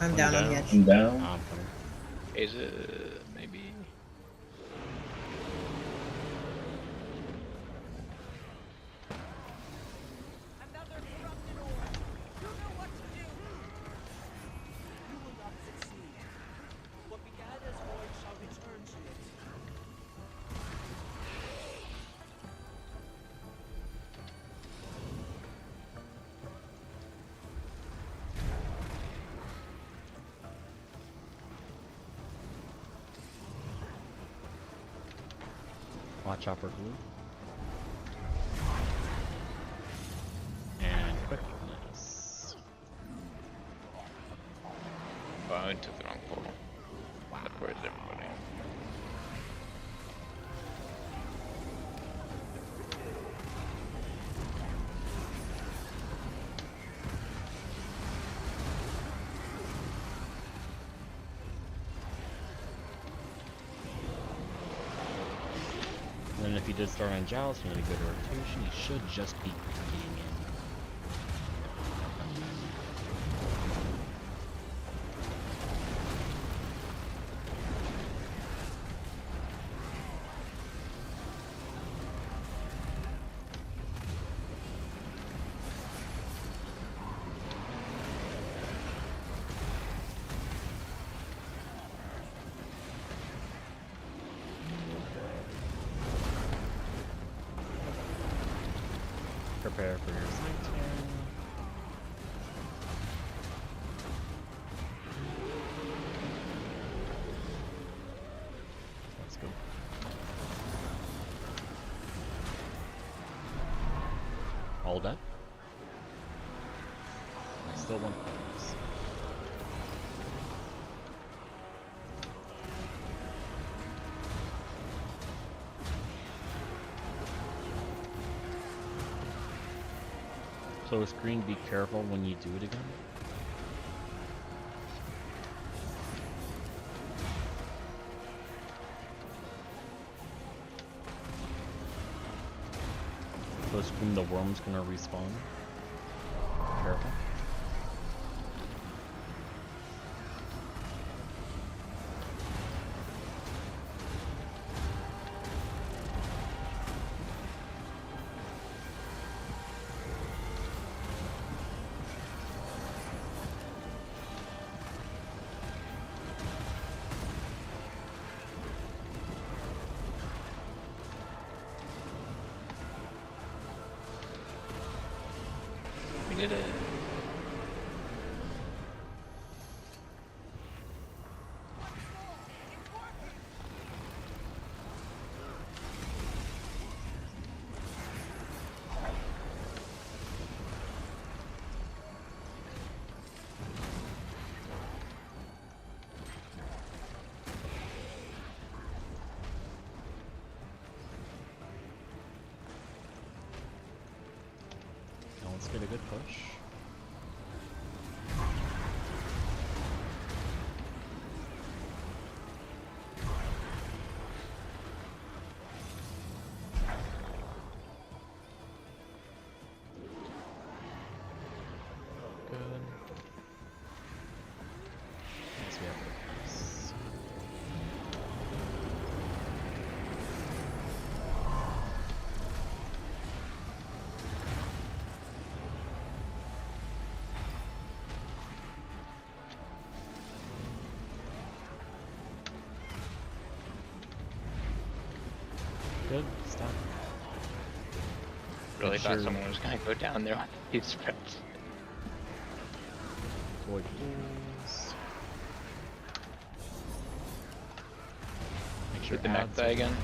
I'm down on the edge. I'm down. I'm coming. Is it maybe? Watch out for glue. And quickness. Oh, I took the wrong portal. Where's everybody? And then if you did start on Giles, you need a good rotation. You should just be getting in. Prepare for your side turn. Let's go. All dead? Still one. So screen, be careful when you do it again. So screen, the worm's gonna respawn. Careful. We did it. Now let's get a good push. Good. Yes, we have this. good. Stop. Really Make thought sure- someone was gonna go down there on these spreads. Avoid pools. Make sure Hit the mech ads die are- again.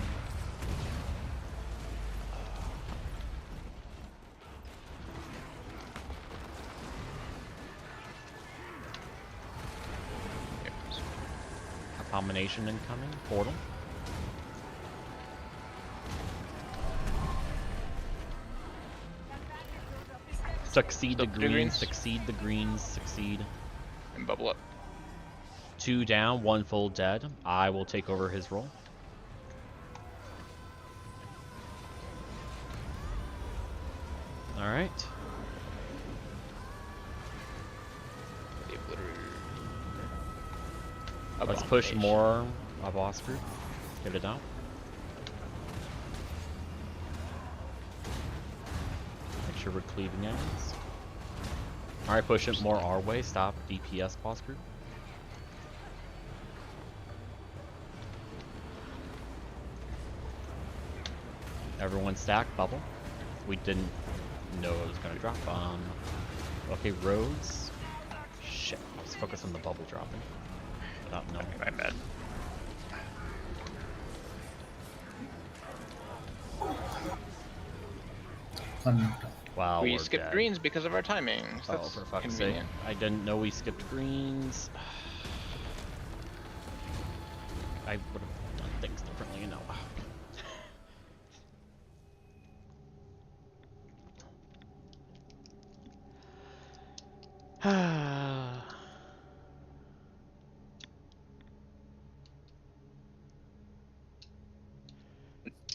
Abomination incoming. Portal. Succeed Still the three greens, greens? succeed the greens, succeed. And bubble up. 2 down, 1 full dead. I will take over his role. Alright. The obliterator. Let's push Abomination. more a boss group. Get it out. Make sure we're cleaving enemies. Alright, push it more our way. Stop DPS boss group. Everyone stack bubble. We didn't know it was gonna drop. Okay, roads. Shit, let's focus on the bubble dropping. Without knowing. I'm mad. Wow, We we're skipped dead. greens because of our timings. Oh, That's for fuck's sake. convenient. I didn't know we skipped greens. I would have done things differently, you know.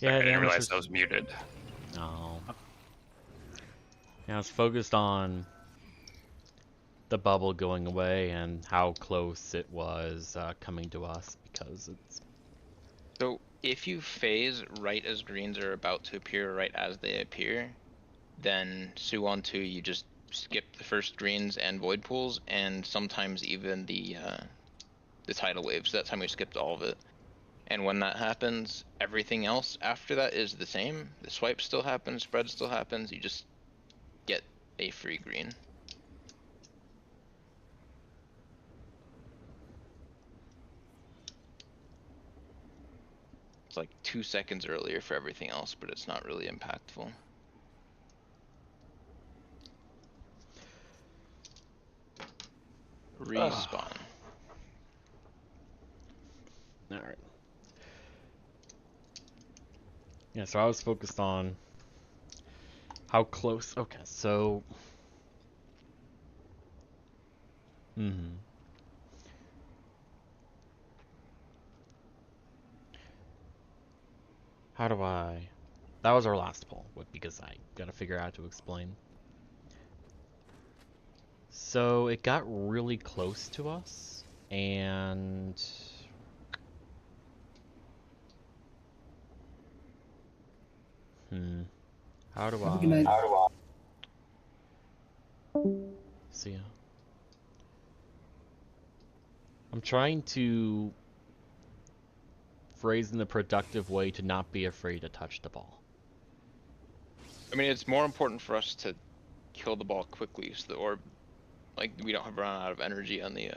Yeah, I the didn't realize amateurs. I was muted. No. Yeah, I was focused on the bubble going away and how close it was coming to us because it's. So if you phase right as greens are about to appear, right as they appear, then Suwon 2, you just skip the first greens and void pools, and sometimes even the tidal waves. That time we skipped all of it. And when that happens, everything else after that is the same. The swipe still happens, spread still happens. You just get a free green. It's like 2 seconds earlier for everything else, but it's not really impactful. Respawn. Alright. Yeah, so I was focused on how close. Okay, so. How do I. That was our last poll, because I gotta figure out how to explain. So it got really close to us, and. How do Have a good night. See ya. I'm trying to phrase in a productive way to not be afraid to touch the ball. I mean, it's more important for us to kill the ball quickly, so that, or like we don't have run out of energy on the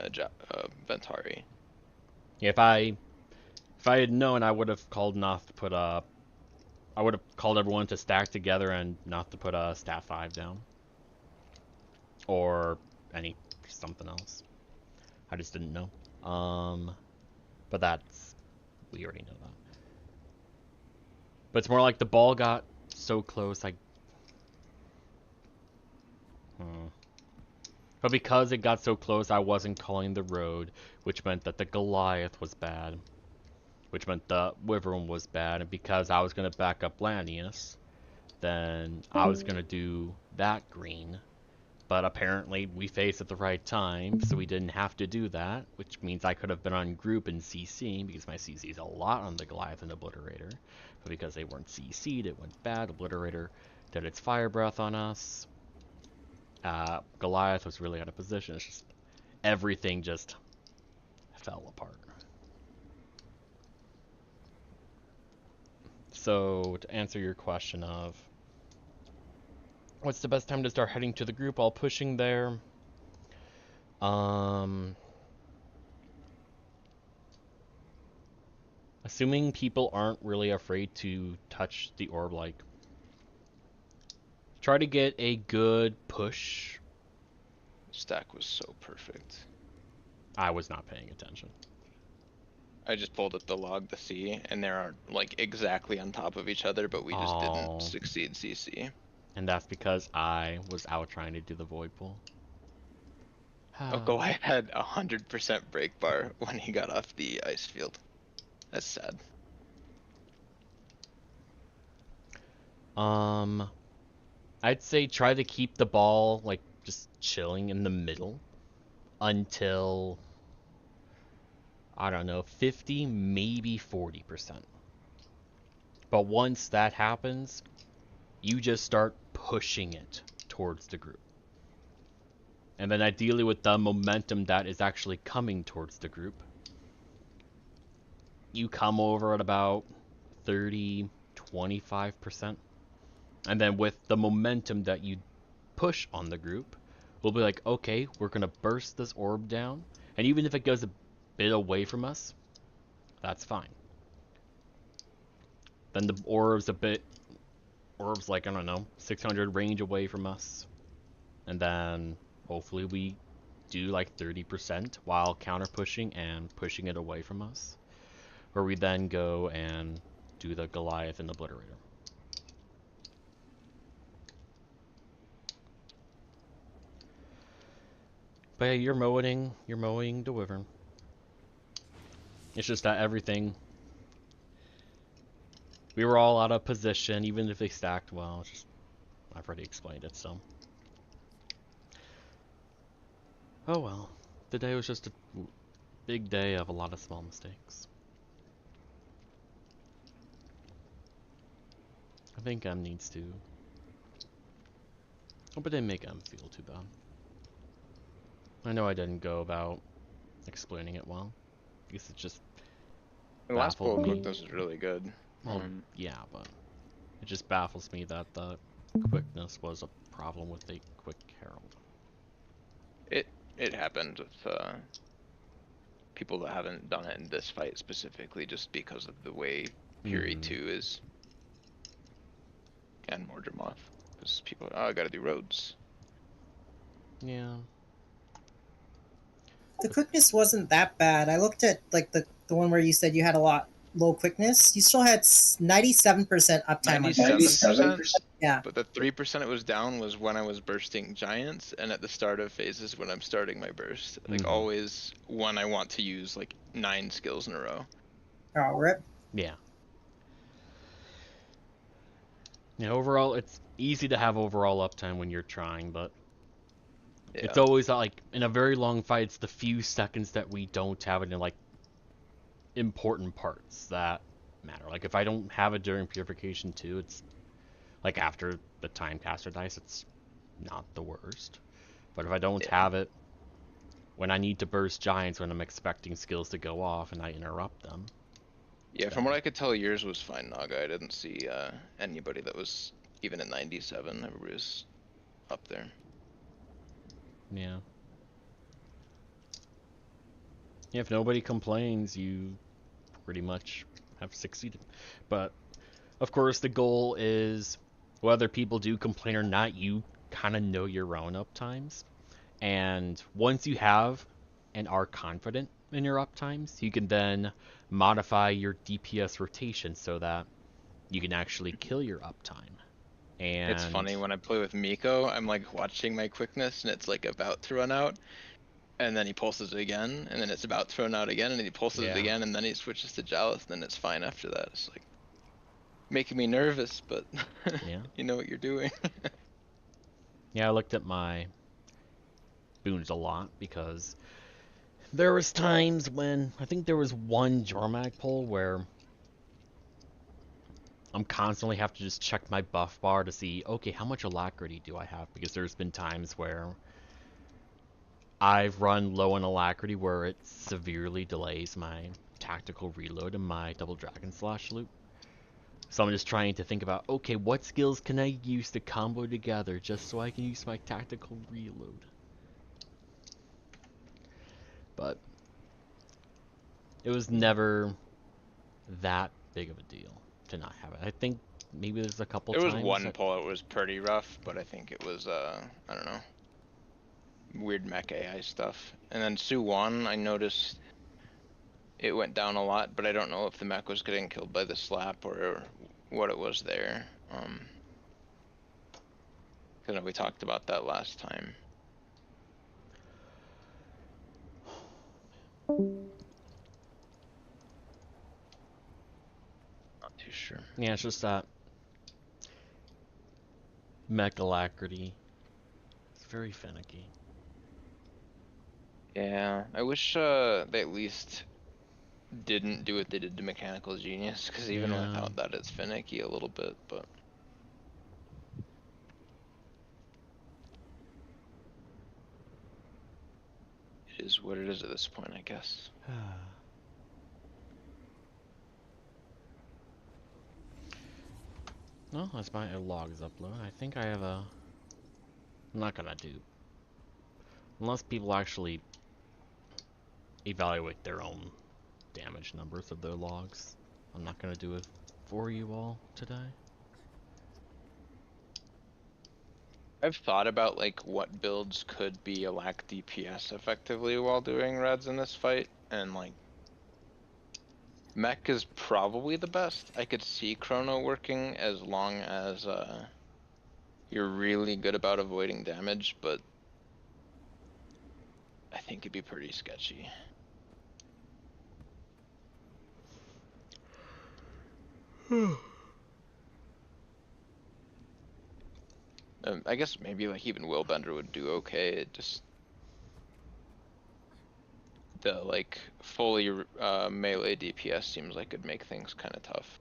Ventari. Yeah, if I had known, I would have called not to put a. I would have called everyone to stack together and not to put a stat 5 down. Or something else. I just didn't know. But that's, we already know that. But it's more like the ball got so close, But because it got so close, I wasn't calling the road, which meant that the Goliath was bad. Which meant the Wyvern was bad, and because I was going to back up Lanius, then I was going to do that green. But apparently we faced at the right time, so we didn't have to do that, which means I could have been on group and CC, because my CC is a lot on the Goliath and Obliterator. But because they weren't CC'd, it went bad. Obliterator did its fire breath on us. Goliath was really out of position. It's just everything just fell apart. So, to answer your question of what's the best time to start heading to the group while pushing there? Assuming people aren't really afraid to touch the orb, like, try to get a good push. Stack was so perfect. I was not paying attention. I just pulled up the log to see, and they are like exactly on top of each other, but we just didn't succeed CC. And that's because I was out trying to do the void pool. Oko had 100% break bar when he got off the ice field. That's sad. I'd say try to keep the ball like just chilling in the middle until, I don't know, 50, maybe 40%. But once that happens, you just start pushing it towards the group. And then ideally with the momentum that is actually coming towards the group, you come over at about 30, 25%. And then with the momentum that you push on the group, we'll be like, okay, we're going to burst this orb down. And even if it goes a bit away from us, that's fine. Then the orb's like, I don't know, 600 range away from us. And then hopefully we do like 30% while counter pushing and pushing it away from us. Where we then go and do the Goliath and Obliterator. But yeah, you're mowing the Wyvern. It's just that everything, we were all out of position, even if they stacked well. It's just, I've already explained it, so. Oh well, the day was just a big day of a lot of small mistakes. I think M needs to. Hope it didn't make M feel too bad. I know I didn't go about explaining it well. I guess it just The last baffled poll me. quickness was really good. Well, yeah, but it just baffles me that the quickness was a problem with the quick herald. It happened with people that haven't done it in this fight specifically, just because of the way Fury 2 is, and Mordremoth, because people, I gotta do roads. Yeah. The quickness wasn't that bad. I looked at like the one where you said you had a lot low quickness. You still had 97% uptime. 97%. Yeah. But the 3% it was down was when I was bursting giants, and at the start of phases when I'm starting my burst. Like always when I want to use like 9 skills in a row. Oh, rip. Yeah. Yeah, overall, it's easy to have overall uptime when you're trying, but it's always like, in a very long fight, it's the few seconds that we don't have it in, like, important parts that matter. Like, if I don't have it during Purification 2, it's, like, after the Time Caster dice, it's not the worst. But if I don't have it when I need to burst giants when I'm expecting skills to go off and I interrupt them. Yeah, from what I could tell, yours was fine, Naga. I didn't see anybody that was even at 97. Everybody was up there. Yeah. If nobody complains, you pretty much have succeeded. But, of course, the goal is, whether people do complain or not, you kind of know your own uptimes. And once you have and are confident in your uptimes, you can then modify your DPS rotation so that you can actually kill your uptime. And it's funny, when I play with Miko, I'm like watching my quickness and it's like about to run out, and then he pulses it again, and then it's about to run out again, and then he pulses it again, and then he switches to Jalith, and then it's fine after that. It's like making me nervous, but you know what you're doing. Yeah, I looked at my boons a lot because there was times when, I think there was one Jormag pull where I'm constantly have to just check my buff bar to see, okay, how much alacrity do I have? Because there's been times where I've run low on alacrity where it severely delays my tactical reload and my double dragon slash loop. So I'm just trying to think about, okay, what skills can I use to combo together just so I can use my tactical reload? But it was never that big of a deal to not have it. I think maybe there's a couple There was times one that- pull that was pretty rough, but I think it was I don't know, weird mech AI stuff. And then Suwon, I noticed it went down a lot, but I don't know if the mech was getting killed by the slap or what it was there. Cause I know we talked about that last time. Not too sure. Yeah, it's just that mech alacrity. It's very finicky. Yeah, I wish they at least didn't do what they did to Mechanical Genius, because even Yeah. without that, it's finicky a little bit, but. It is what it is at this point, I guess. No, that's my log is uploaded. I think I have a... I'm not gonna do... Unless people actually evaluate their own damage numbers of their logs. I'm not gonna do it for you all today. I've thought about like what builds could be a lack DPS effectively while doing reds in this fight, and like mech is probably the best. I could see Chrono working as long as you're really good about avoiding damage, but I think it'd be pretty sketchy. I guess maybe like even Willbender would do okay. It just the like fully melee DPS seems like it'd make things kind of tough.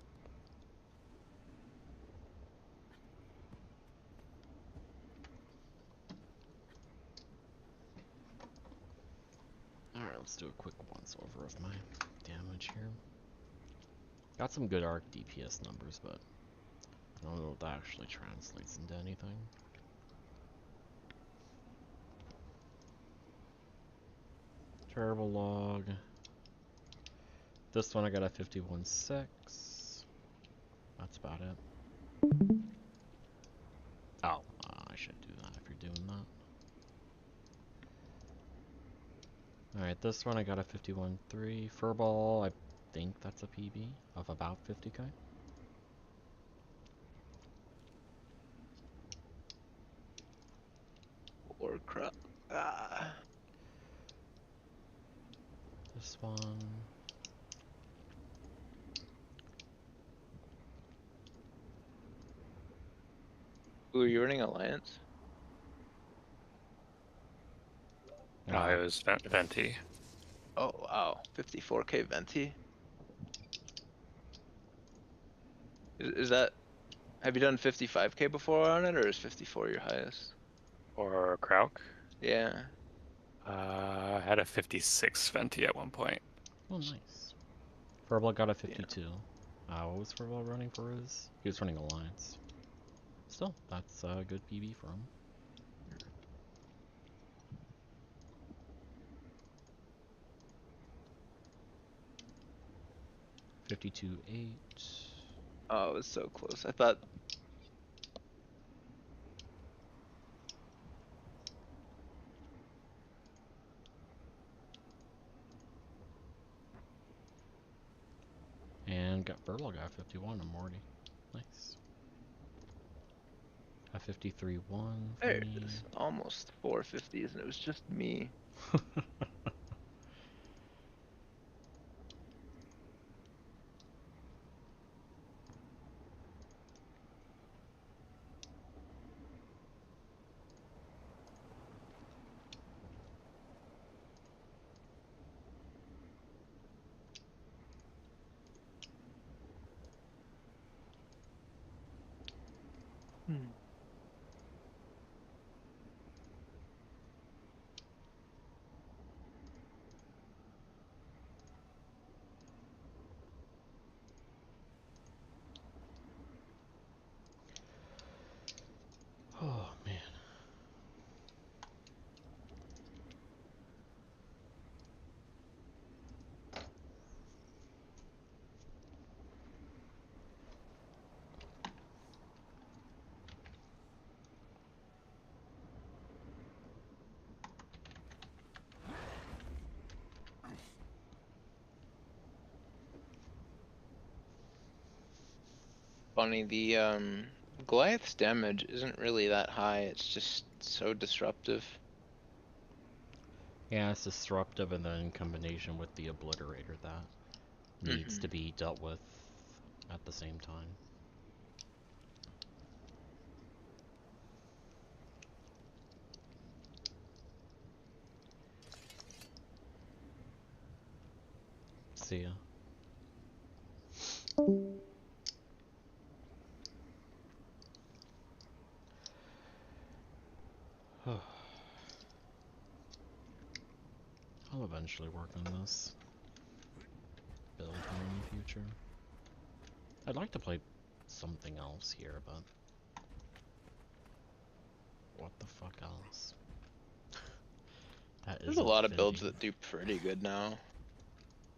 Alright, let's do a quick once over of my damage here. Got some good arc DPS numbers, but I don't know if that actually translates into anything. Terrible log. This one I got a 51.6. That's about it. Oh, I should do that if you're doing that. Alright, this one I got a 51.3. Furball, I think that's a PB of about 50k. Or crap. This one. Ooh, are you running Alliance? No, it was Venti. Oh wow, 54k Venti. Is that? Have you done 55k before on it, or is 54 your highest? Or Krauk. Yeah. I had a 56 Venti at one point. Oh, nice. Furball got a 52. What was Furball running for his? He was running Alliance. Still, that's a good PB for him. $52.8. Oh, it was so close. I thought. And got Furball got 51. I'm already nice. A 53.1. There it is. Almost 450s, and it was just me. funny. The Goliath's damage isn't really that high. It's just so disruptive. Yeah, it's disruptive, and then in combination with the obliterator that needs to be dealt with at the same time. See ya. I'll eventually work on this build here in the future. I'd like to play something else here, but what the fuck else? There's a lot of builds that do pretty good now.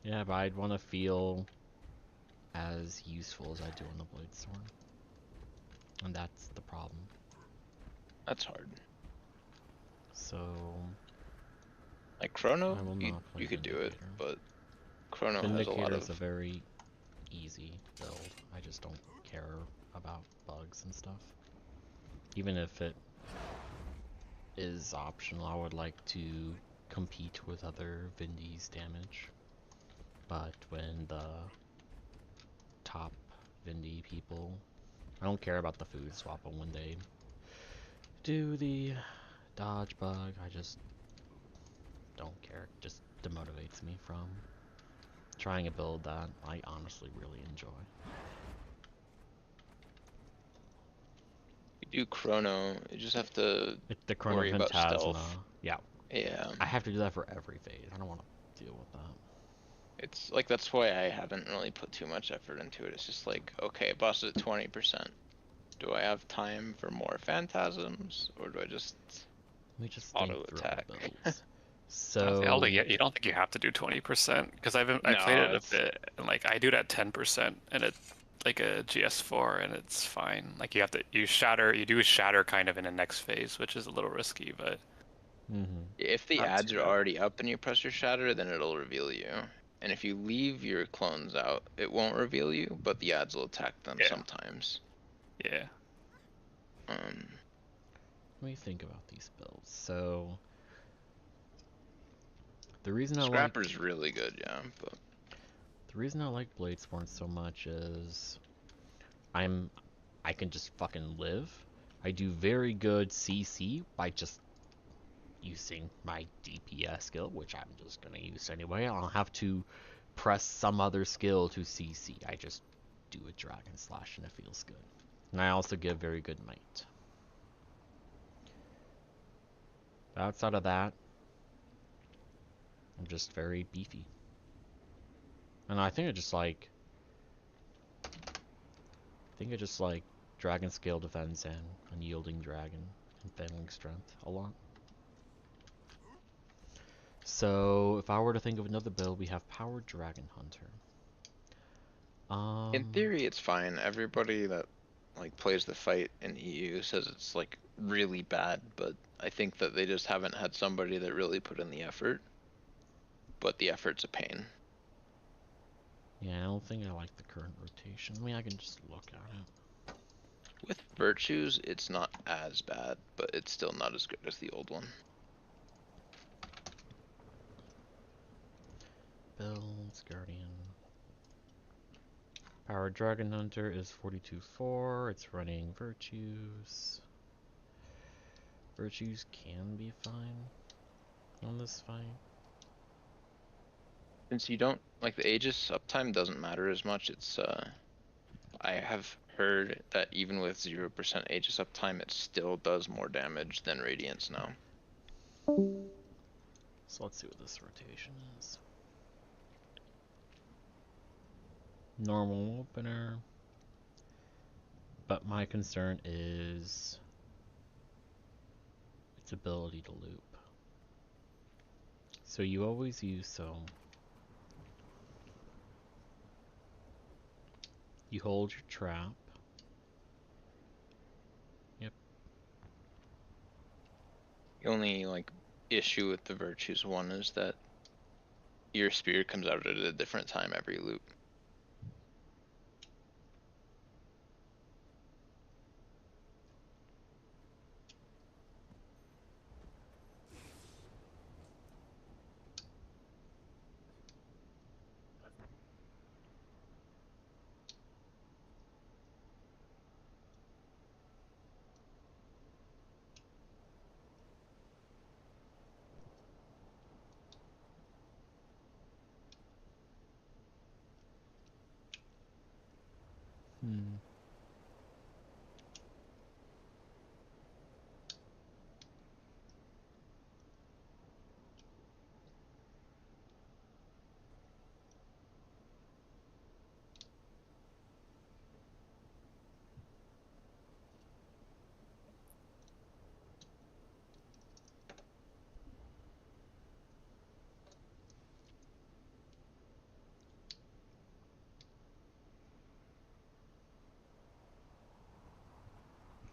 Yeah, but I'd want to feel as useful as I do on the Bladestorm. And that's the problem. That's hard. So... Like Chrono, I will not play you could do it, Vindicator. but Chrono has a lot Vindicator's of... a very easy build. I just don't care about bugs and stuff. Even if it is optional, I would like to compete with other Vindy's damage. But when the top Vindy people, I don't care about the food swap, but when they do the dodge bug, I just don't care. It just demotivates me from trying a build that I honestly really enjoy. You do Chrono, you just have to The Chrono worry about Phantasma. stealth. Yeah. Yeah. I have to do that for every phase. I don't want to deal with that. It's like, that's why I haven't really put too much effort into it. It's just like, okay, boss is at 20%. Do I have time for more phantasms, or do I just auto attack? So you don't think you have to do 20%, because I No, played it a bit, and like I do it at 10%, and it like a GS4, and it's fine. Like you do shatter kind of in the next phase, which is a little risky, but if the not ads too are bad. already up and you press your shatter, then it'll reveal you. And if you leave your clones out, it won't reveal you, but the ads will attack them sometimes. Yeah. Let me think about these builds. So the reason Scrapper's really good, yeah, but the reason I like Bladestorm so much is I can just fucking live. I do very good CC by just using my DPS skill, which I'm just gonna use anyway. I'll have to press some other skill to CC. I just do a Dragon Slash and it feels good. And I also give very good might. But outside of that, I'm just very beefy. And I think I just like Dragon Scale Defense and Unyielding Dragon and Failing Strength a lot. So if I were to think of another build, we have Powered Dragon Hunter. in theory it's fine. Everybody that like plays the fight in EU says it's like really bad, but I think that they just haven't had somebody that really put in the effort. But the effort's a pain. Yeah, I don't think I like the current rotation. I mean, I can just look at it. With Virtues, it's not as bad, but it's still not as good as the old one. Builds, Guardian. Powered Dragon Hunter is 42.4. It's running Virtues. Virtues can be fine on this fight. Since you don't like the Aegis uptime doesn't matter as much. It's I have heard that even with 0% Aegis uptime, it still does more damage than Radiance now. So let's see what this rotation is. Normal opener. But my concern is its ability to loop. So you always use you hold your trap. Yep. The only like issue with the Virtues one is that your spear comes out at a different time every loop.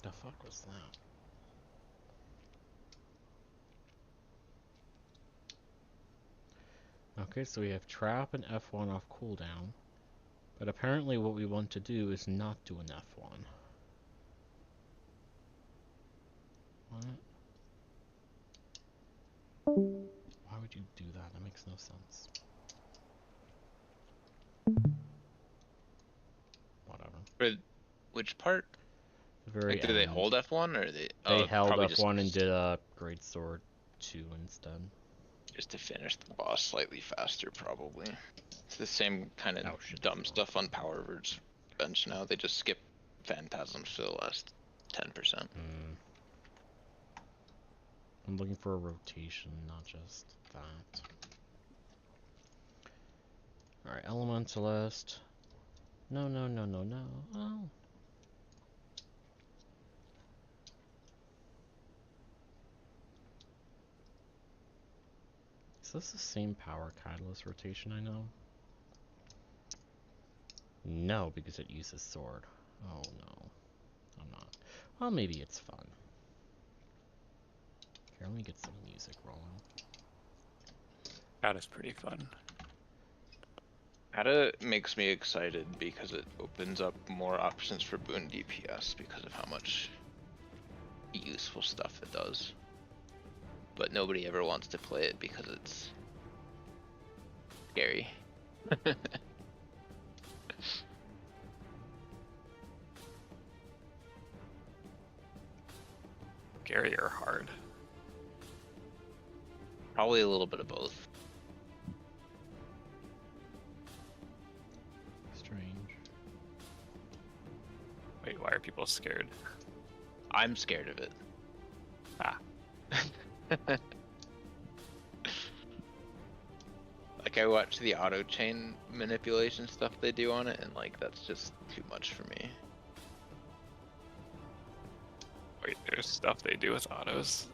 The fuck was that? Okay, so we have trap and F1 off cooldown. But apparently what we want to do is not do an F1. What? Why would you do that? That makes no sense. Whatever. For which part? The very Like, do they end. hold F1 or They oh, held probably F1 and did a Great Sword 2 instead. just to finish the boss slightly faster, probably. It's the same kind of Oh, shit, dumb that's stuff on Power Verge bench now. They just skip Phantasms for the last 10%. I'm looking for a rotation, not just that. Alright, Elementalist. No, no, no, no, no. Oh. Is this the same power catalyst rotation I know? No, because it uses sword. Oh no. I'm not. Well, maybe it's fun. Here, let me get some music rolling. That is pretty fun. Ada makes me excited because it opens up more options for boon DPS because of how much useful stuff it does. But nobody ever wants to play it because it's scary. Scary or hard? Probably a little bit of both. Strange. Wait, why are people scared? I'm scared of it. Ah. Like, I watch the auto chain manipulation stuff they do on it, and like, that's just too much for me. Wait, there's stuff they do with autos.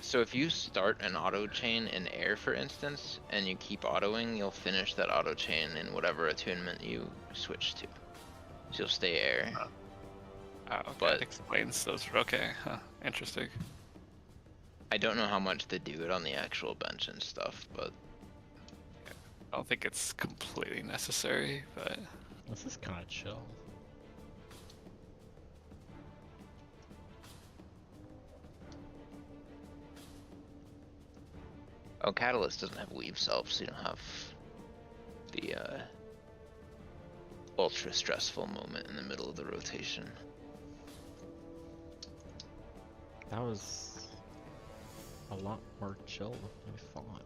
So if you start an auto chain in air, for instance, and you keep autoing, you'll finish that auto chain in whatever attunement you switch to. So you'll stay air. Oh, okay, But- that explains those. Okay, huh, interesting. I don't know how much they do it on the actual bench and stuff, but I don't think it's completely necessary, but This is kind of chill. oh, Catalyst doesn't have weave self, so you don't have the ultra stressful moment in the middle of the rotation. That was a lot more chill than I thought.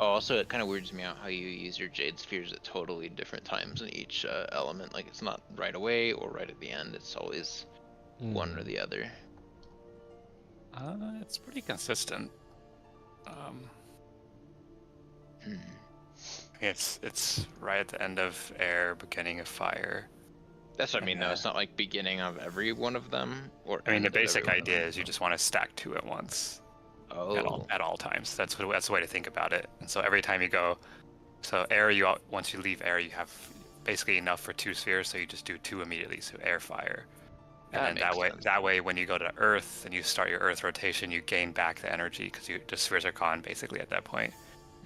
Oh, also, it kind of weirds me out how you use your Jade Spheres at totally different times in each element. Like, it's not right away or right at the end. It's always one or the other. it's pretty consistent. It's right at the end of air, beginning of fire. That's what I mean, though. It's not like beginning of every one of them, or I mean, end the of every basic one of idea them. is you just want to stack two at once. Oh. At all times. That's the way to think about it. And so every time you go, so air, once you leave air, you have basically enough for two spheres, so you just do two immediately. So air, fire, and then that way when you go to earth and you start your earth rotation, you gain back the energy because the spheres are gone basically at that point.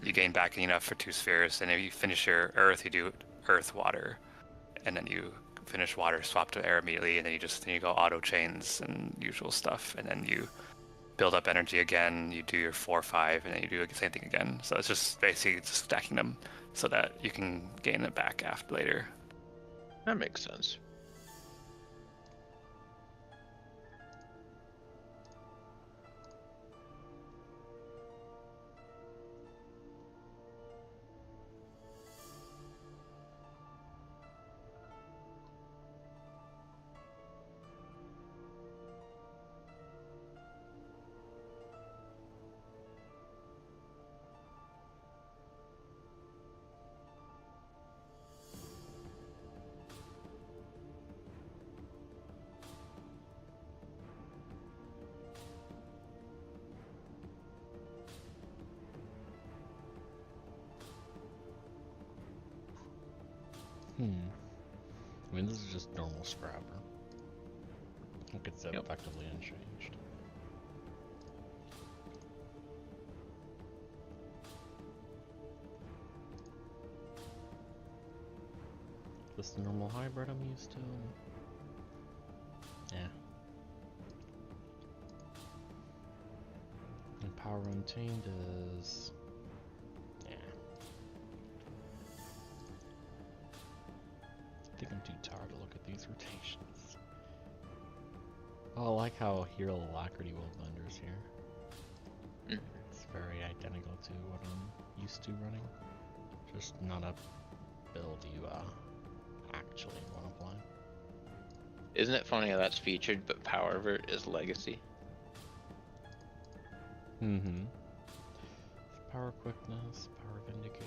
You gain back enough for two spheres, and if you finish your earth, you do earth, water, and then you finish water, swap to air immediately, and then you go auto chains and usual stuff, and then you build up energy again, you do your 4-5, and then you do the same thing again. So it's just basically just stacking them so that you can gain it back after later. That makes sense. I mean, this is just normal Scrapper. I could say effectively unchanged. This the normal hybrid I'm used to? Yeah. And power untamed is... yeah. I think I'm too tired to look at these rotations. Oh, I like how Hero Alacrity will blenders here. It's very identical to what I'm used to running. Just not a build you actually want to play. Isn't it funny how that's featured, but Power Vert is legacy? Mm-hmm. Power quickness, power vindicator.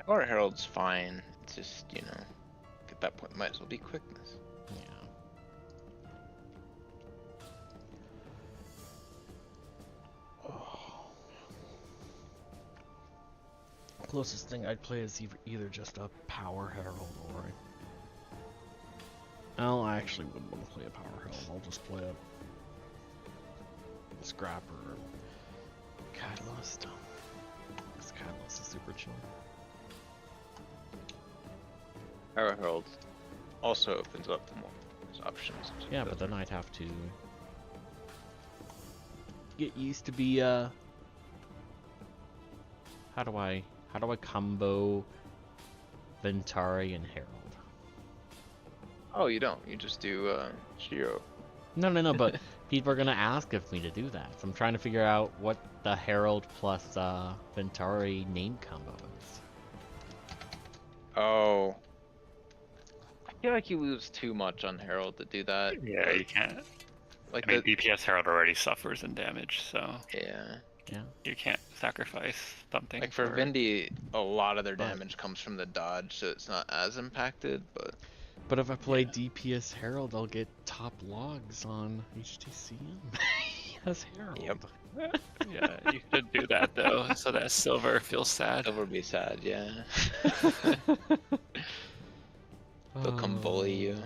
Power Herald's fine. It's just, you know, at that point might as well be quickness. Yeah. Closest thing I'd play is either just a Power Herald or a... well, I actually wouldn't want to play a Power Herald. I'll just play a Scrapper or Catalyst. This Catalyst is super chill. Power Herald also opens up more options. Yeah, but then I'd have to get used to be how do I combo Ventari and Herald? Oh, you don't. You just do Shiro. No, but people are gonna ask of me to do that. So I'm trying to figure out what the Herald plus Ventari name combo is. Oh. I feel like you lose too much on Herald to do that. Yeah, you can't. Like I mean, DPS Herald already suffers in damage, so yeah. you can't sacrifice something. Like for Vindy, a lot of their damage comes from the dodge, so it's not as impacted, but... But if I play DPS Herald, I'll get top logs on HTcm. Yes, Herald. Yep. Yeah, you should do that though, so that Silver feels sad. Silver would be sad, yeah. They'll come bully you.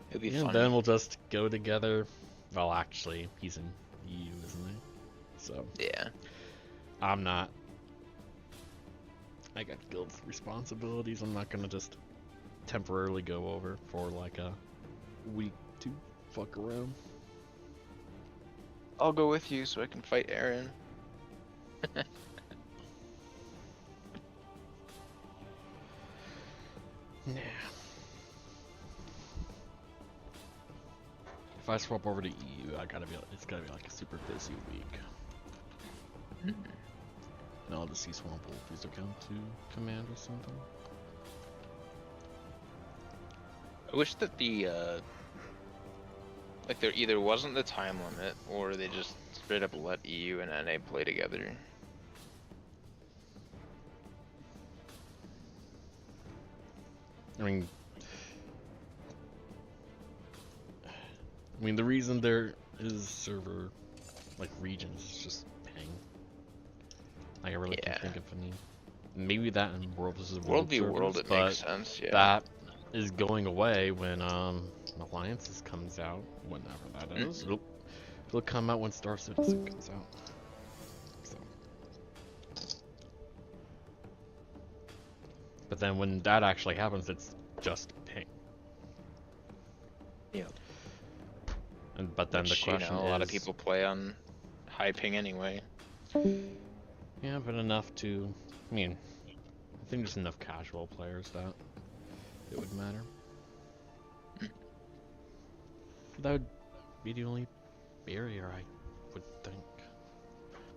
It'll be fun. Then we'll just go together. Well, actually, he's in EU, isn't he? So yeah, I'm not. I got guild responsibilities. I'm not gonna just temporarily go over for like a week to fuck around. I'll go with you so I can fight Aaron. Yeah. If I swap over to EU, it's gotta be like a super busy week. And I'll just see Swamp Wolf's account to command or something. I wish that the like there either wasn't the time limit or they just straight up let EU and NA play together. I mean, the reason there is server, like, regions is just ping. Like, I really can't think of any. Maybe that in World vs. World v servers, World, it but makes sense, yeah. that is going away when Alliances comes out, whenever that is. It'll come out when Star Citizen comes out. So. But then when that actually happens, it's just ping. Yeah. But then Which, the question a is, lot of people play on high ping anyway. yeah, but enough to, I mean, I think there's enough casual players that it would matter. That would be the only barrier, I would think.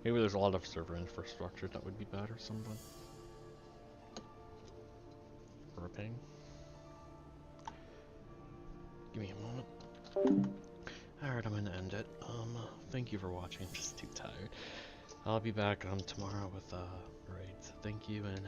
Maybe there's a lot of server infrastructure that would be bad or something. For a ping. Give me a moment. Alright, I'm gonna end it. Thank you for watching. I'm just too tired. I'll be back on tomorrow with raids. Thank you and